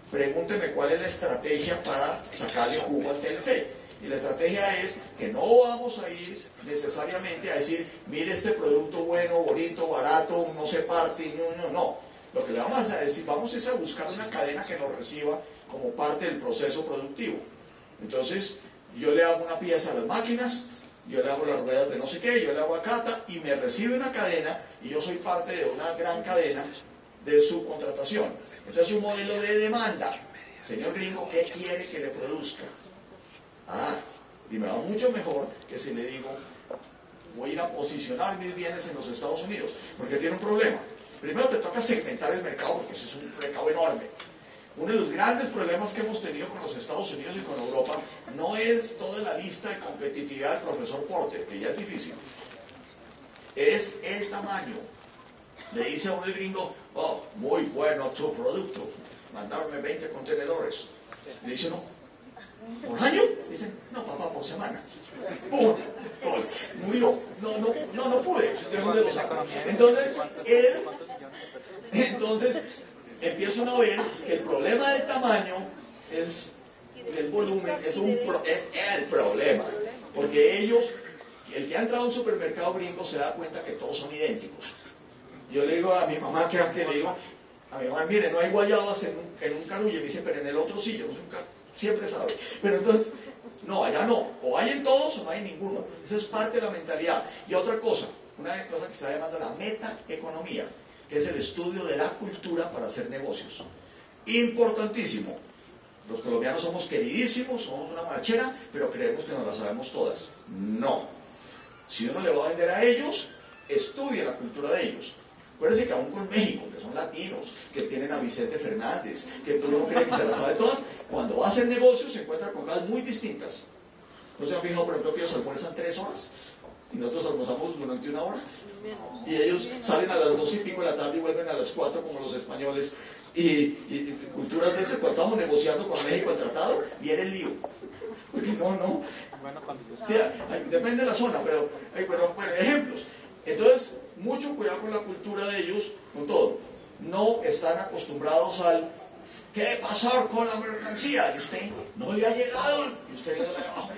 Pregúnteme cuál es la estrategia para sacarle jugo al TLC. Y la estrategia es que no vamos a ir necesariamente a decir, mire este producto bueno, bonito, barato, no se parte, no. Lo que le vamos a decir, vamos es a buscar una cadena que nos reciba como parte del proceso productivo. Entonces, yo le hago una pieza a las máquinas, yo le hago las ruedas de no sé qué, yo le hago a Cata y me recibe una cadena y yo soy parte de una gran cadena de subcontratación. Entonces, un modelo de demanda. Señor gringo, ¿qué quiere que le produzca? Y me va mucho mejor que si le digo, voy a ir a posicionar mis bienes en los Estados Unidos, porque tiene un problema. Primero te toca segmentar el mercado, porque ese es un mercado enorme. Uno de los grandes problemas que hemos tenido con los Estados Unidos y con Europa no es toda la lista de competitividad del profesor Porter, que ya es difícil, es el tamaño. Le dice a uno el gringo, oh, muy bueno tu producto, mandarme 20 contenedores. Le dice uno, ¿por año? Dicen, no papá, por semana. ¡Pum! Murió. No pude. ¿De dónde lo saco? Entonces empiezan a ver que el problema del tamaño es el volumen, es el problema. Porque ellos, el que ha entrado a un supermercado gringo se da cuenta que todos son idénticos. Yo le digo a mi mamá que le digo, a mi mamá, mire, no hay guayabas en un carullo. Y me dice, pero en el otro sí, yo no soy un carullo. Siempre sabe. Pero entonces, no, allá no. O hay en todos o no hay ninguno. Eso es parte de la mentalidad. Y otra cosa, una cosa que se está llamando la metaeconomía, que es el estudio de la cultura para hacer negocios. Importantísimo. Los colombianos somos queridísimos, somos una marchera, pero creemos que nos la sabemos todas. No. Si uno le va a vender a ellos, estudie la cultura de ellos. Acuérdense que aún con México, que son latinos, que tienen a Vicente Fernández, que todo uno cree que se las sabe todas, cuando va a hacer negocios se encuentra con cosas muy distintas. ¿No se han fijado, por ejemplo, que ellos almuerzan 3 horas? Y nosotros almorzamos durante 1 hora. Y ellos salen a las 2 y pico de la tarde y vuelven a las 4 como los españoles. Y culturas de ese, cuando estamos negociando con México el tratado, viene el lío. Porque no. Sí, depende de la zona, pero bueno, ejemplos. Entonces, mucho cuidado con la cultura de ellos, con todo. No están acostumbrados al ¿qué va a pasar con la mercancía? Y usted no le ha llegado. Y usted no le ha llegado.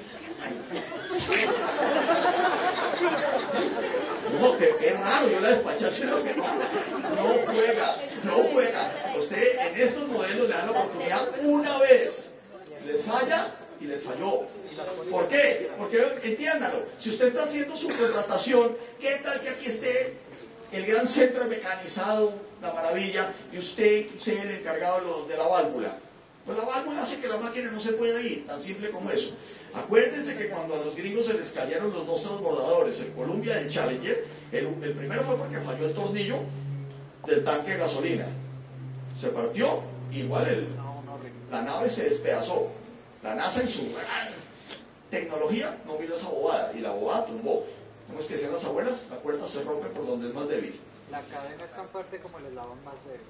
No, que raro, yo la despaché así, no juega. Usted en estos modelos le dan la oportunidad una vez. Les falla y les falló. ¿Por qué? Porque entiéndalo, si usted está haciendo su contratación, ¿qué tal que aquí esté el gran centro mecanizado, la maravilla, y usted sea el encargado de la válvula? Pues la válvula hace que la máquina no se pueda ir, tan simple como eso. Acuérdense que cuando a los gringos se les cayeron los 2 transbordadores, el Columbia y el Challenger, el primero fue porque falló el tornillo del tanque de gasolina. Se partió, igual la nave se despedazó. La NASA en su tecnología no miró esa bobada, y la bobada tumbó. ¿Cómo es que decían las abuelas? La cuerda se rompe por donde es más débil. La cadena es tan fuerte como el eslabón más débil.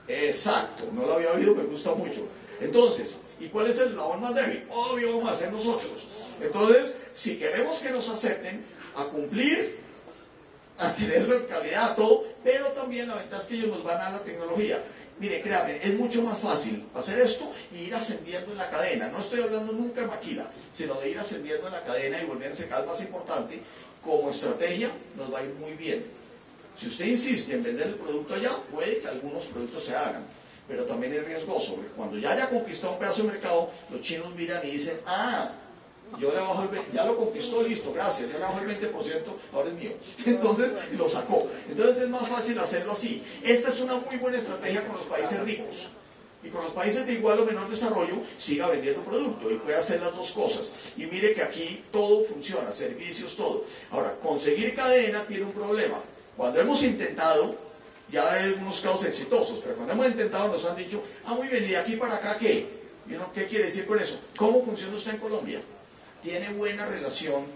Exacto, no lo había oído, me gusta mucho. Entonces, ¿y cuál es el eslabón más débil? Obvio, vamos a hacer nosotros. Entonces, si queremos que nos acepten a cumplir, a tener la calidad, todo, pero también la ventaja es que ellos nos van a dar la tecnología. Mire, créame, es mucho más fácil hacer esto y ir ascendiendo en la cadena. No estoy hablando nunca de maquila, sino de ir ascendiendo en la cadena y volviéndose cada vez más importante. Como estrategia nos va a ir muy bien. Si usted insiste en vender el producto allá, puede que algunos productos se hagan, pero también es riesgoso, porque cuando ya haya conquistado un pedazo de mercado, los chinos miran y dicen, yo le bajo ya lo conquistó, listo, gracias, yo le bajo el 20%, ahora es mío. Entonces lo sacó. Entonces es más fácil hacerlo así. Esta es una muy buena estrategia con los países ricos. Y con los países de igual o menor desarrollo, siga vendiendo producto y puede hacer las dos cosas. Y mire que aquí todo funciona, servicios, todo. Ahora, conseguir cadena tiene un problema. Cuando hemos intentado, ya hay algunos casos exitosos, pero cuando hemos intentado nos han dicho, muy bien, ¿y de aquí para acá qué? ¿Qué quiere decir con eso? ¿Cómo funciona usted en Colombia? ¿Tiene buena relación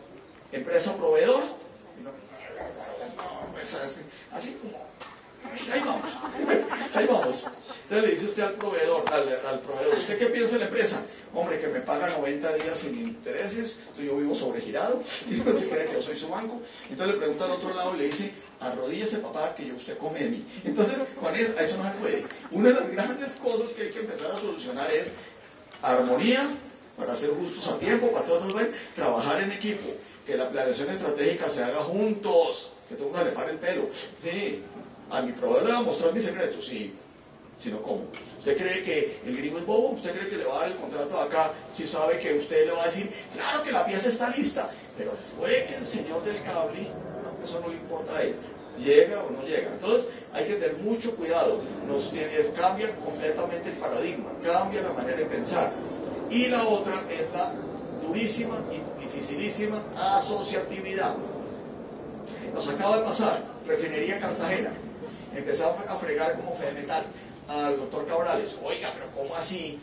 empresa-proveedor? Así como, ahí vamos. Entonces le dice usted al proveedor, ¿usted qué piensa de la empresa? Hombre, que me paga 90 días sin intereses, entonces yo vivo sobregirado, y no se cree que yo soy su banco. Entonces le pregunta al otro lado y le dice, arrodíllese papá, que usted come de mí. Entonces, con eso, a eso no se puede. Una de las grandes cosas que hay que empezar a solucionar es armonía, para ser justos a tiempo, para todas esas vainas, trabajar en equipo, que la planeación estratégica se haga juntos, que todo el mundo le pare el pelo. Sí, a mi proveedor le va a mostrar mis secretos, sí, si no, ¿cómo? ¿Usted cree que el gringo es bobo? ¿Usted cree que le va a dar el contrato acá si sabe que usted le va a decir, claro que la pieza está lista? Pero fue que el señor del cable, no, eso no le importa a él, llega o no llega. Entonces hay que tener mucho cuidado, cambia completamente el paradigma, cambia la manera de pensar. Y la otra es la durísima y dificilísima asociatividad. Nos acaba de pasar, Refinería Cartagena, empezaba a fregar como Fedemetal al doctor Cabrales. Oiga, pero ¿cómo así?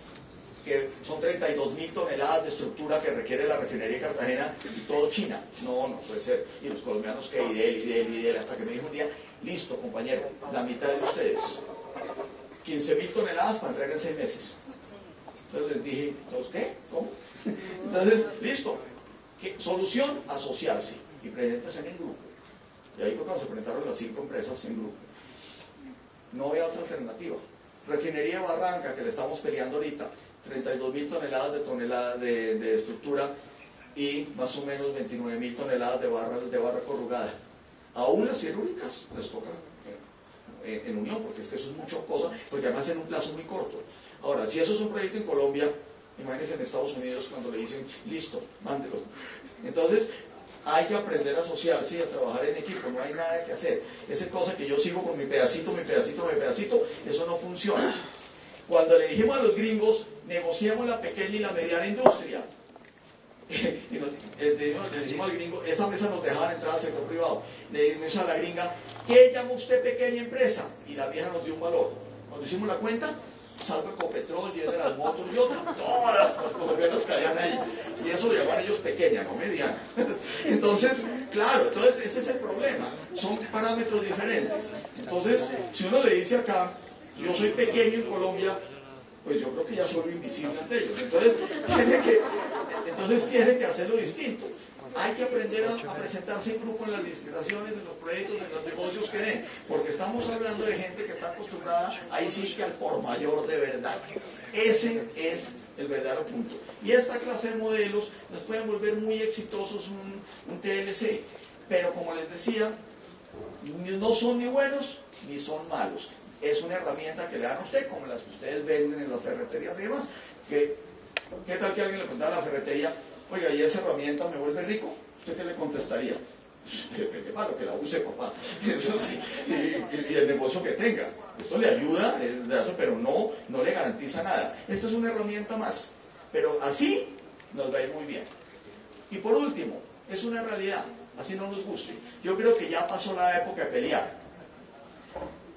Que son 32.000 toneladas de estructura que requiere la refinería de Cartagena y todo China. No, no puede ser. Y los colombianos que Idel, hasta que me dijo un día, listo compañero, la mitad de ustedes. 15.000 toneladas para entregar en 6 meses. Entonces les dije, ¿entonces qué? ¿Cómo? Entonces, listo. ¿Qué? Solución, asociarse y preséntense en grupo. Y ahí fue cuando se presentaron las 5 empresas en grupo. No había otra alternativa. Refinería de Barranca, que le estamos peleando ahorita, 32.000 toneladas de estructura y más o menos 29.000 toneladas de barra corrugada. Aún las siderúrgicas les toca en unión, porque es que eso es mucha cosa, porque además en un plazo muy corto. Ahora, si eso es un proyecto en Colombia, imagínense en Estados Unidos cuando le dicen, listo, mándelo. Entonces, hay que aprender a asociarse y a trabajar en equipo, no hay nada que hacer. Esa cosa que yo sigo con mi pedacito, eso no funciona. Cuando le dijimos a los gringos, negociemos la pequeña y la mediana industria, y le dijimos al gringo, esa mesa nos dejaban entrar al sector privado, le dijimos a la gringa, ¿qué llama usted pequeña empresa? Y la vieja nos dio un valor. Cuando hicimos la cuenta, salvo Ecopetrol, General Motors y otra, todas las colombianas caían ahí. Y eso lo llamaban ellos pequeña, no mediana. Entonces, claro, ese es el problema. Son parámetros diferentes. Entonces, si uno le dice acá, yo soy pequeño en Colombia, pues yo creo que ya soy invisible ante ellos. Entonces, tiene que hacerlo distinto. Hay que aprender a presentarse en grupo en las licitaciones, en los proyectos, en los negocios que den, porque estamos hablando de gente que está acostumbrada ahí sí que al por mayor de verdad. Ese es el verdadero punto. Y esta clase de modelos nos pueden volver muy exitosos un TLC, pero como les decía, no son ni buenos ni son malos. Es una herramienta que le dan a usted, como las que ustedes venden en las ferreterías y demás. ¿Qué tal que alguien le preguntara a la ferretería, oiga, ¿y esa herramienta me vuelve rico? ¿Usted qué le contestaría? Depende para lo que la use, papá. Eso sí, y el negocio que tenga. Esto le ayuda, pero no le garantiza nada. Esto es una herramienta más. Pero así nos va a ir muy bien. Y por último, es una realidad, así no nos guste. Yo creo que ya pasó la época de pelear.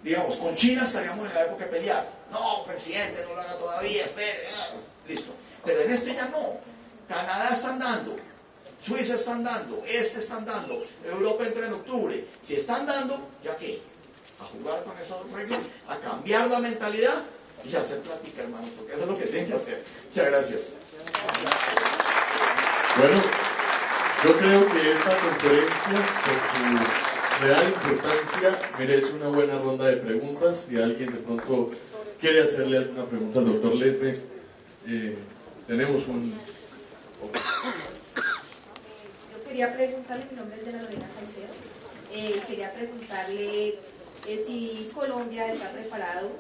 Digamos, con China estaríamos en la época de pelear. No, presidente, no lo haga todavía, espere. Listo. Pero en este ya no. Canadá están dando, Suiza están dando, están dando, Europa entra en octubre. Si están dando, ¿ya qué? A jugar con esas reglas, a cambiar la mentalidad y a hacer plática, hermanos, porque eso es lo que tienen que hacer. Muchas gracias. Bueno, yo creo que esta conferencia, con su real importancia, merece una buena ronda de preguntas. Si alguien de pronto quiere hacerle alguna pregunta al doctor Lesmes, tenemos un... Yo quería preguntarle, mi nombre es de la Lorena Caicedo, quería preguntarle si Colombia está preparado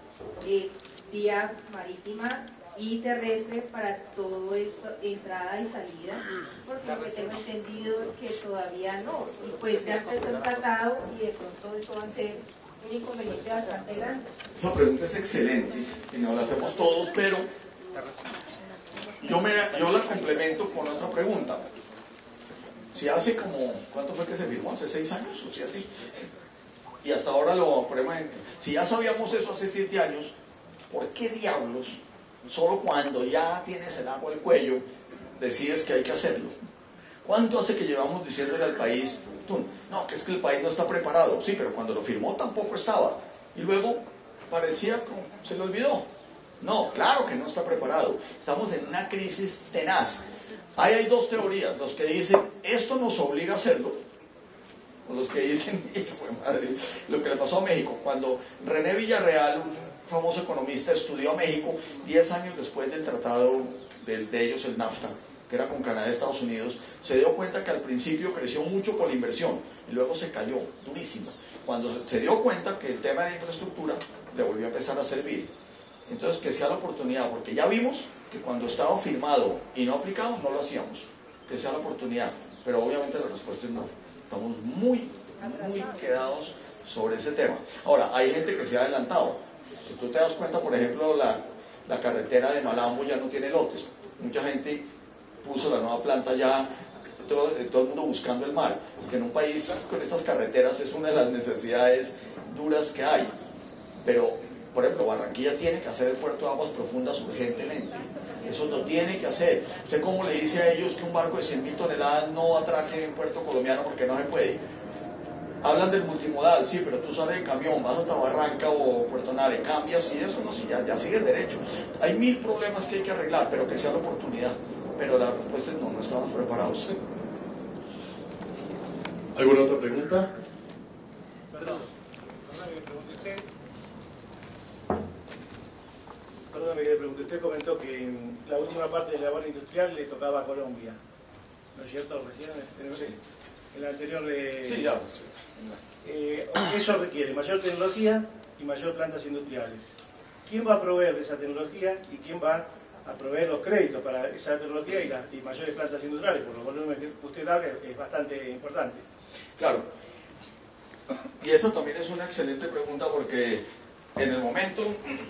vía marítima y terrestre para todo esto, entrada y salida, porque tengo entendido que todavía no, y pues ya empezó el tratado y de pronto eso va a ser un inconveniente bastante grande. Esa pregunta es excelente y nos la hacemos todos, pero yo la complemento con otra pregunta. Si hace como, ¿cuánto fue que se firmó? ¿Hace 6 años o 7? Y hasta ahora lo ponemos en... Si ya sabíamos eso hace 7 años, ¿por qué diablos, solo cuando ya tienes el agua al cuello, decides que hay que hacerlo? ¿Cuánto hace que llevamos diciéndole al país, no, que es que el país no está preparado? Sí, pero cuando lo firmó tampoco estaba. Y luego parecía como se le olvidó. No, claro que no está preparado. Estamos en una crisis tenaz. Ahí hay 2 teorías. Los que dicen, esto nos obliga a hacerlo. O los que dicen, hijo de madre, lo que le pasó a México. Cuando René Villarreal, un famoso economista, estudió a México 10 años después del tratado de ellos, el NAFTA, que era con Canadá y Estados Unidos, se dio cuenta que al principio creció mucho por la inversión y luego se cayó durísimo. Cuando se dio cuenta que el tema de la infraestructura le volvió a empezar a servir. Entonces, que sea la oportunidad, porque ya vimos que cuando estaba firmado y no aplicado, no lo hacíamos. Que sea la oportunidad, pero obviamente la respuesta es no. Estamos muy quedados sobre ese tema. Ahora, hay gente que se ha adelantado. Si tú te das cuenta, por ejemplo, la carretera de Malambo ya no tiene lotes. Mucha gente puso la nueva planta ya, todo el mundo buscando el mar, porque en un país con estas carreteras es una de las necesidades duras que hay. Pero, por ejemplo, Barranquilla tiene que hacer el puerto de aguas profundas urgentemente. Eso lo tiene que hacer. ¿Usted cómo le dice a ellos que un barco de 100.000 toneladas no atraque en puerto colombiano porque no se puede? Hablan del multimodal, sí, pero tú sales de camión, vas hasta Barranca o Puerto Nare, cambias y eso no, sí, ya sigues derecho. Hay 1000 problemas que hay que arreglar, pero que sea la oportunidad. Pero la respuesta es no estamos preparados. ¿Alguna otra pregunta? Perdóname que le pregunté, usted comentó que en la última parte de la bola industrial le tocaba a Colombia, ¿no es cierto? Recién en la anterior de... Sí, ya. Eso requiere mayor tecnología y mayor plantas industriales. ¿Quién va a proveer de esa tecnología y quién va a proveer los créditos para esa tecnología y mayores plantas industriales? Por los volúmenes que usted habla es bastante importante. Claro. Y eso también es una excelente pregunta porque en el momento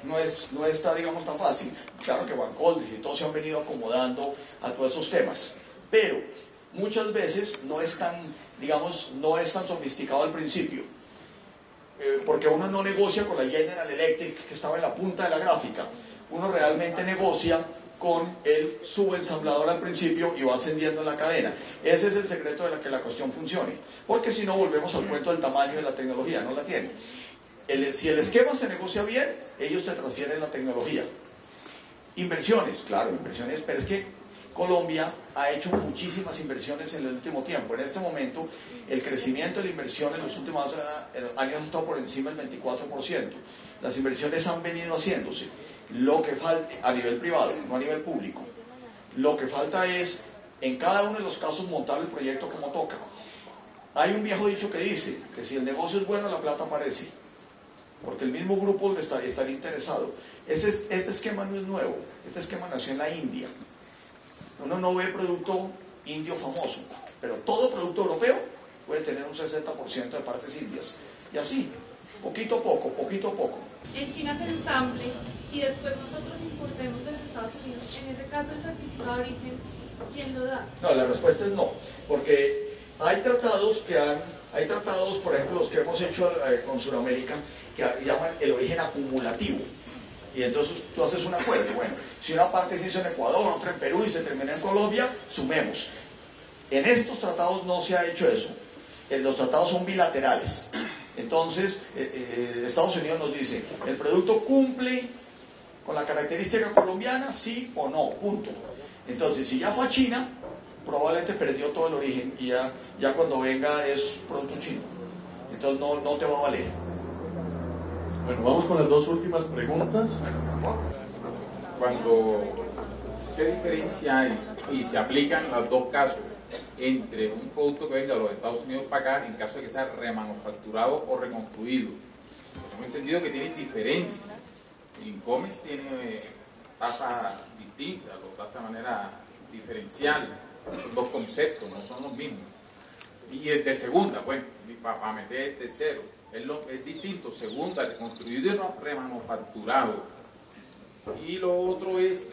no está, digamos, tan fácil. Claro que Bancoldis y todos se han venido acomodando a todos esos temas, pero muchas veces no es tan, digamos, no es tan sofisticado al principio, porque uno no negocia con la General Electric que estaba en la punta de la gráfica. Uno realmente negocia con el subensamblador al principio y va ascendiendo en la cadena. Ese es el secreto de que la cuestión funcione, porque si no volvemos al cuento del tamaño de la tecnología, no la tiene. Si el esquema se negocia bien, ellos te transfieren la tecnología. Inversiones, claro, inversiones, pero es que Colombia ha hecho muchísimas inversiones en el último tiempo. En este momento, el crecimiento de la inversión en los últimos años ha estado por encima del 24%. Las inversiones han venido haciéndose. Lo que falta, a nivel privado, no a nivel público, lo que falta es, en cada uno de los casos, montar el proyecto como toca. Hay un viejo dicho que dice que si el negocio es bueno, la plata aparece, porque el mismo grupo estaría interesado. Este esquema no es nuevo, este esquema nació en la India. Uno no ve producto indio famoso, pero todo producto europeo puede tener un 60% de partes indias. Y así, poquito a poco, poquito a poco. En China se ensamble y después nosotros importemos desde Estados Unidos. En ese caso, el certificado de origen, ¿quién lo da? No, la respuesta es no, porque hay tratados, por ejemplo, los que hemos hecho con Sudamérica, que llaman el origen acumulativo. Y entonces tú haces un acuerdo. Bueno, si una parte se hizo en Ecuador, otra en Perú y se termina en Colombia, sumemos. En estos tratados no se ha hecho eso. Los tratados son bilaterales. Entonces, Estados Unidos nos dice, ¿el producto cumple con la característica colombiana? Sí o no, punto. Entonces, si ya fue a China, probablemente perdió todo el origen y ya cuando venga es producto chino. Entonces no te va a valer. Bueno, vamos con las dos últimas preguntas. ¿Qué diferencia hay y se aplican los dos casos entre un producto que venga de los Estados Unidos para acá en caso de que sea remanufacturado o reconstruido? Hemos entendido que tiene diferencias. El Incomex tiene tasas distintas, lo tasa de manera diferencial. Son dos conceptos, no son los mismos. Y el de segunda, pues, para meter el tercero, es distinto, segunda, reconstruido y no remanufacturado. Y lo otro es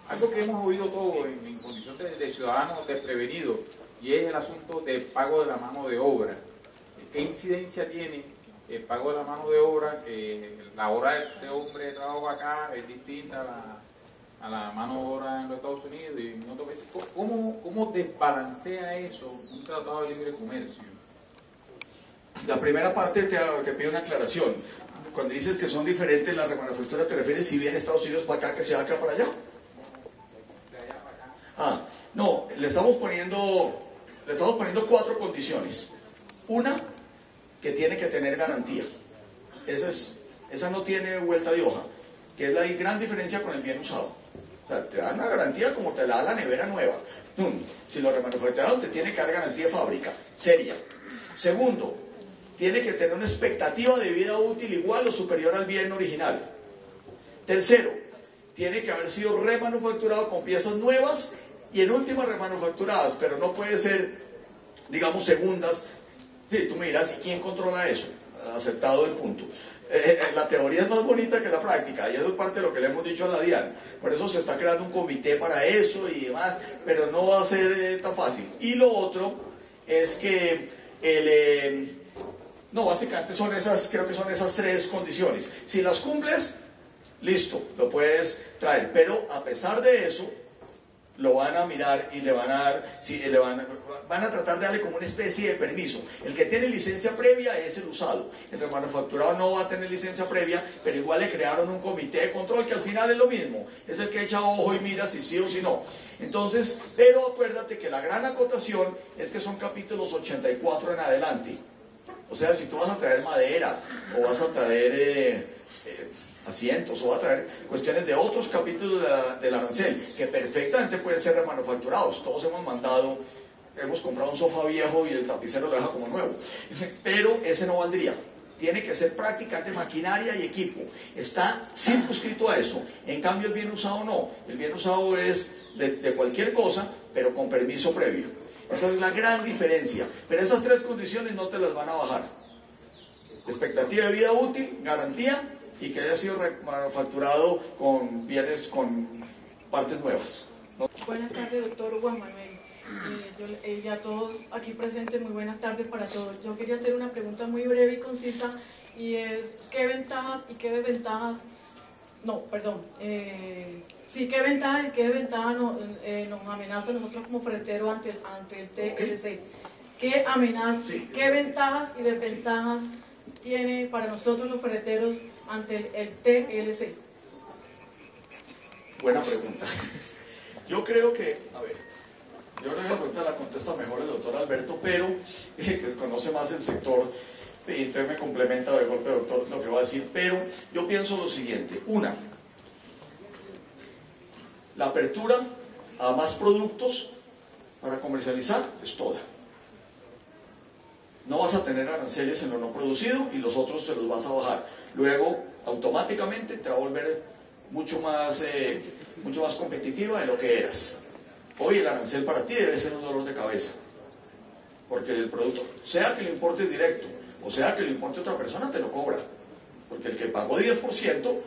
algo que hemos oído todos en condición de ciudadanos desprevenidos, y es el asunto del pago de la mano de obra. ¿Qué incidencia tiene el pago de la mano de obra? Que la hora de hombre de trabajo acá es distinta a la mano de obra en los Estados Unidos y en otros países. ¿Cómo desbalancea eso un tratado de libre comercio? La primera parte te pido una aclaración. Cuando dices que son diferentes la remanufactura, ¿te refieres si viene Estados Unidos para acá que sea acá para allá? No, le estamos poniendo 4 condiciones. Una, que tiene que tener garantía. Esa no tiene vuelta de hoja, que es la gran diferencia con el bien usado. sea, te dan una garantía como te la da la nevera nueva. Si lo remanufacturaron, te tiene que dar garantía de fábrica, seria. Segundo, tiene que tener una expectativa de vida útil igual o superior al bien original. Tercero, tiene que haber sido remanufacturado con piezas nuevas y en últimas remanufacturadas, pero no puede ser, digamos, segundas. Sí, tú me dirás, ¿y quién controla eso? Aceptado el punto. La teoría es más bonita que la práctica, y eso es parte de lo que le hemos dicho a la DIAN. Por eso se está creando un comité para eso y demás, pero no va a ser tan fácil. Y lo otro es que no, básicamente son esas, creo que son esas tres condiciones. Si las cumples, listo, lo puedes traer. Pero a pesar de eso, lo van a mirar y le van a dar, van a tratar de darle como una especie de permiso. El que tiene licencia previa es el usado. El remanufacturado no va a tener licencia previa, pero igual le crearon un comité de control que al final es lo mismo. Es el que echa ojo y mira si sí o si no. Entonces, pero acuérdate que la gran acotación es que son capítulos 84 en adelante. O sea, si tú vas a traer madera o vas a traer asientos o va a traer cuestiones de otros capítulos del arancel que perfectamente pueden ser remanufacturados. Todos hemos comprado un sofá viejo y el tapicero lo deja como nuevo, pero ese no valdría. Tiene que ser prácticamente maquinaria y equipo. Está circunscrito a eso. En cambio el bien usado no. El bien usado es de cualquier cosa, pero con permiso previo. Esa es la gran diferencia. Pero esas tres condiciones no te las van a bajar: expectativa de vida útil, garantía, y que haya sido remanufacturado con bienes, con partes nuevas, ¿no? Buenas tardes, doctor Juan Manuel. Y a todos aquí presentes, muy buenas tardes para todos. Yo quería hacer una pregunta muy breve y concisa, y es, ¿qué ventajas y qué desventajas, qué ventajas y qué desventajas nos amenaza a nosotros como ferreteros ante el TLC? ¿Qué amenazas, qué ventajas y desventajas tiene para nosotros los ferreteros ante el TLC? Buena pregunta. Yo creo que la pregunta la contesta mejor el doctor Alberto, pero que conoce más el sector, y usted me complementa de golpe, doctor, lo que va a decir. Pero yo pienso lo siguiente: una, la apertura a más productos para comercializar es toda. No vas a tener aranceles en lo no producido y los otros te los vas a bajar. Luego, automáticamente te va a volver mucho más competitiva de lo que eras. Hoy el arancel para ti debe ser un dolor de cabeza, porque el producto, sea que lo importes directo o sea que lo importe otra persona, te lo cobra, porque el que pagó 10%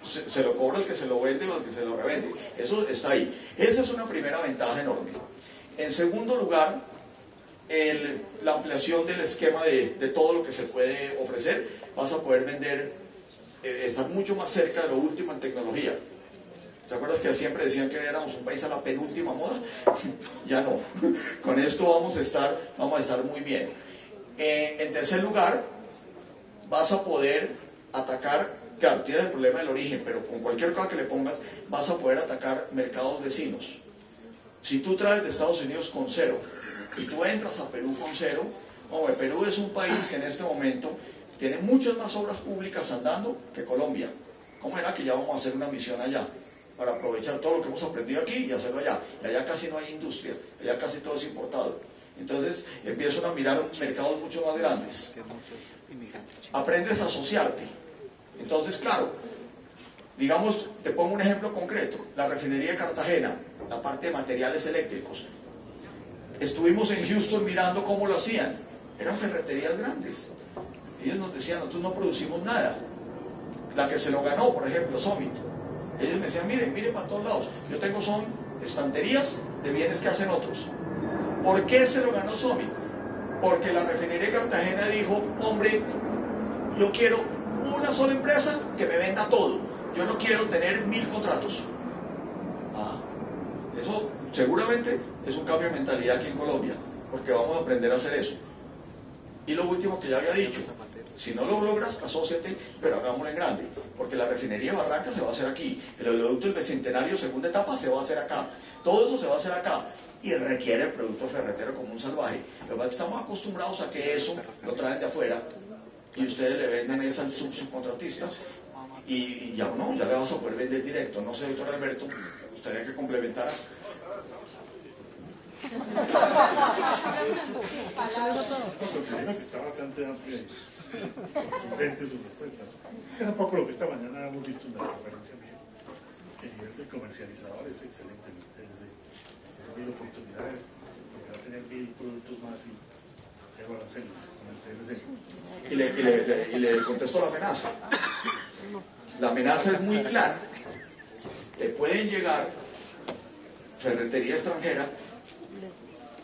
se lo cobra el que se lo vende o el que se lo revende. Eso está ahí. Esa es una primera ventaja enorme. En segundo lugar, la ampliación del esquema de todo lo que se puede ofrecer. Vas a poder vender, estar mucho más cerca de lo último en tecnología. ¿Se acuerdan que siempre decían que éramos un país a la penúltima moda? Ya no. Con esto vamos a estar muy bien. En tercer lugar, vas a poder atacar, claro, tienes el problema del origen, pero con cualquier cosa que le pongas, vas a poder atacar mercados vecinos. Si tú traes de Estados Unidos con 0 y tú entras a Perú con 0, Perú es un país que en este momento tiene muchas más obras públicas andando que Colombia. ¿Cómo era que ya vamos a hacer una misión allá? Para aprovechar todo lo que hemos aprendido aquí y hacerlo allá. Y allá casi no hay industria, allá casi todo es importado. Entonces empiezan a mirar mercados mucho más grandes. Aprendes a asociarte. Entonces, claro, digamos, te pongo un ejemplo concreto. La refinería de Cartagena, la parte de materiales eléctricos. Estuvimos en Houston mirando cómo lo hacían. Eran ferreterías grandes. Ellos nos decían, nosotros no producimos nada. La que se lo ganó, por ejemplo, Summit. Ellos me decían, mire para todos lados. Yo tengo son estanterías de bienes que hacen otros. ¿Por qué se lo ganó Summit? Porque la refinería de Cartagena dijo, hombre, yo quiero una sola empresa que me venda todo. Yo no quiero tener 1000 contratos. Eso seguramente es un cambio de mentalidad aquí en Colombia, porque vamos a aprender a hacer eso. Y lo último que ya había dicho, si no lo logras, asóciate, pero hagámoslo en grande, porque la refinería de Barranca se va a hacer aquí, el oleoducto del Bicentenario segunda etapa se va a hacer acá, todo eso se va a hacer acá, y requiere el producto ferretero como un salvaje. Lo que estamos acostumbrados a que eso lo traen de afuera, y ustedes le venden eso al subcontratista, y ya no, ya le vamos a poder vender directo. No sé, doctor Alberto, me gustaría que complementara. Considero que está bastante amplia y contundente su respuesta. Es un poco lo que esta mañana hemos visto en la conferencia mía. El nivel del comercializador es excelente. Tiene mil oportunidades, porque va a tener 1000 productos más y de aranceles con el TLC. Y le contesto la amenaza. La amenaza es muy clara. Te pueden llegar ferretería extranjera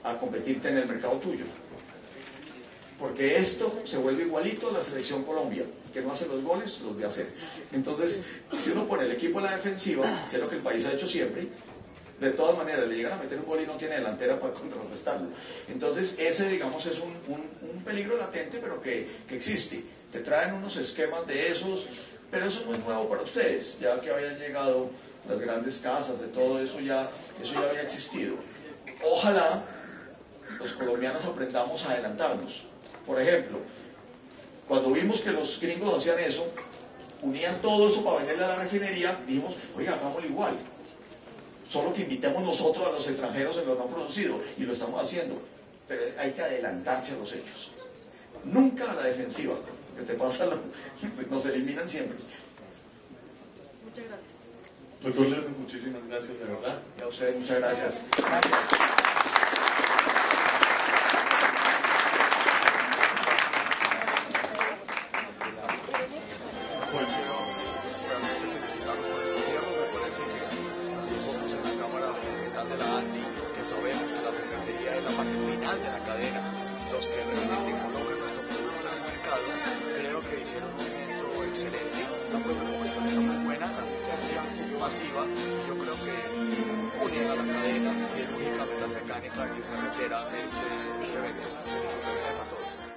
a competirte en el mercado tuyo. Porque esto se vuelve igualito a la selección Colombia, que no hace los goles, los voy a hacer. Entonces, si uno pone el equipo en la defensiva, que es lo que el país ha hecho siempre, de todas maneras le llegan a meter un gol y no tiene delantera para contrarrestarlo. Entonces, ese, digamos, es un peligro latente, pero que existe. Te traen unos esquemas de esos, pero eso no es nuevo para ustedes, ya que habían llegado las grandes casas, de todo eso ya había existido. Ojalá los colombianos aprendamos a adelantarnos. Por ejemplo, cuando vimos que los gringos hacían eso, unían todo eso para venderle a la refinería, dijimos, oiga, hagámoslo igual. Solo que invitemos nosotros a los extranjeros en lo no producido, y lo estamos haciendo. Pero hay que adelantarse a los hechos. Nunca a la defensiva, que te pasa, nos eliminan siempre. Muchas gracias. Doctor Lerner, muchísimas gracias, de verdad. Y a ustedes, muchas gracias. Sabemos que la ferretería es la parte final de la cadena, los que realmente colocan nuestro producto en el mercado. Creo que hicieron un evento excelente, la puesta de conversión está muy buena, la asistencia masiva, y yo creo que unen a la cadena siderúrgica, metalmecánica y ferretera este evento. Felicitaciones a todos.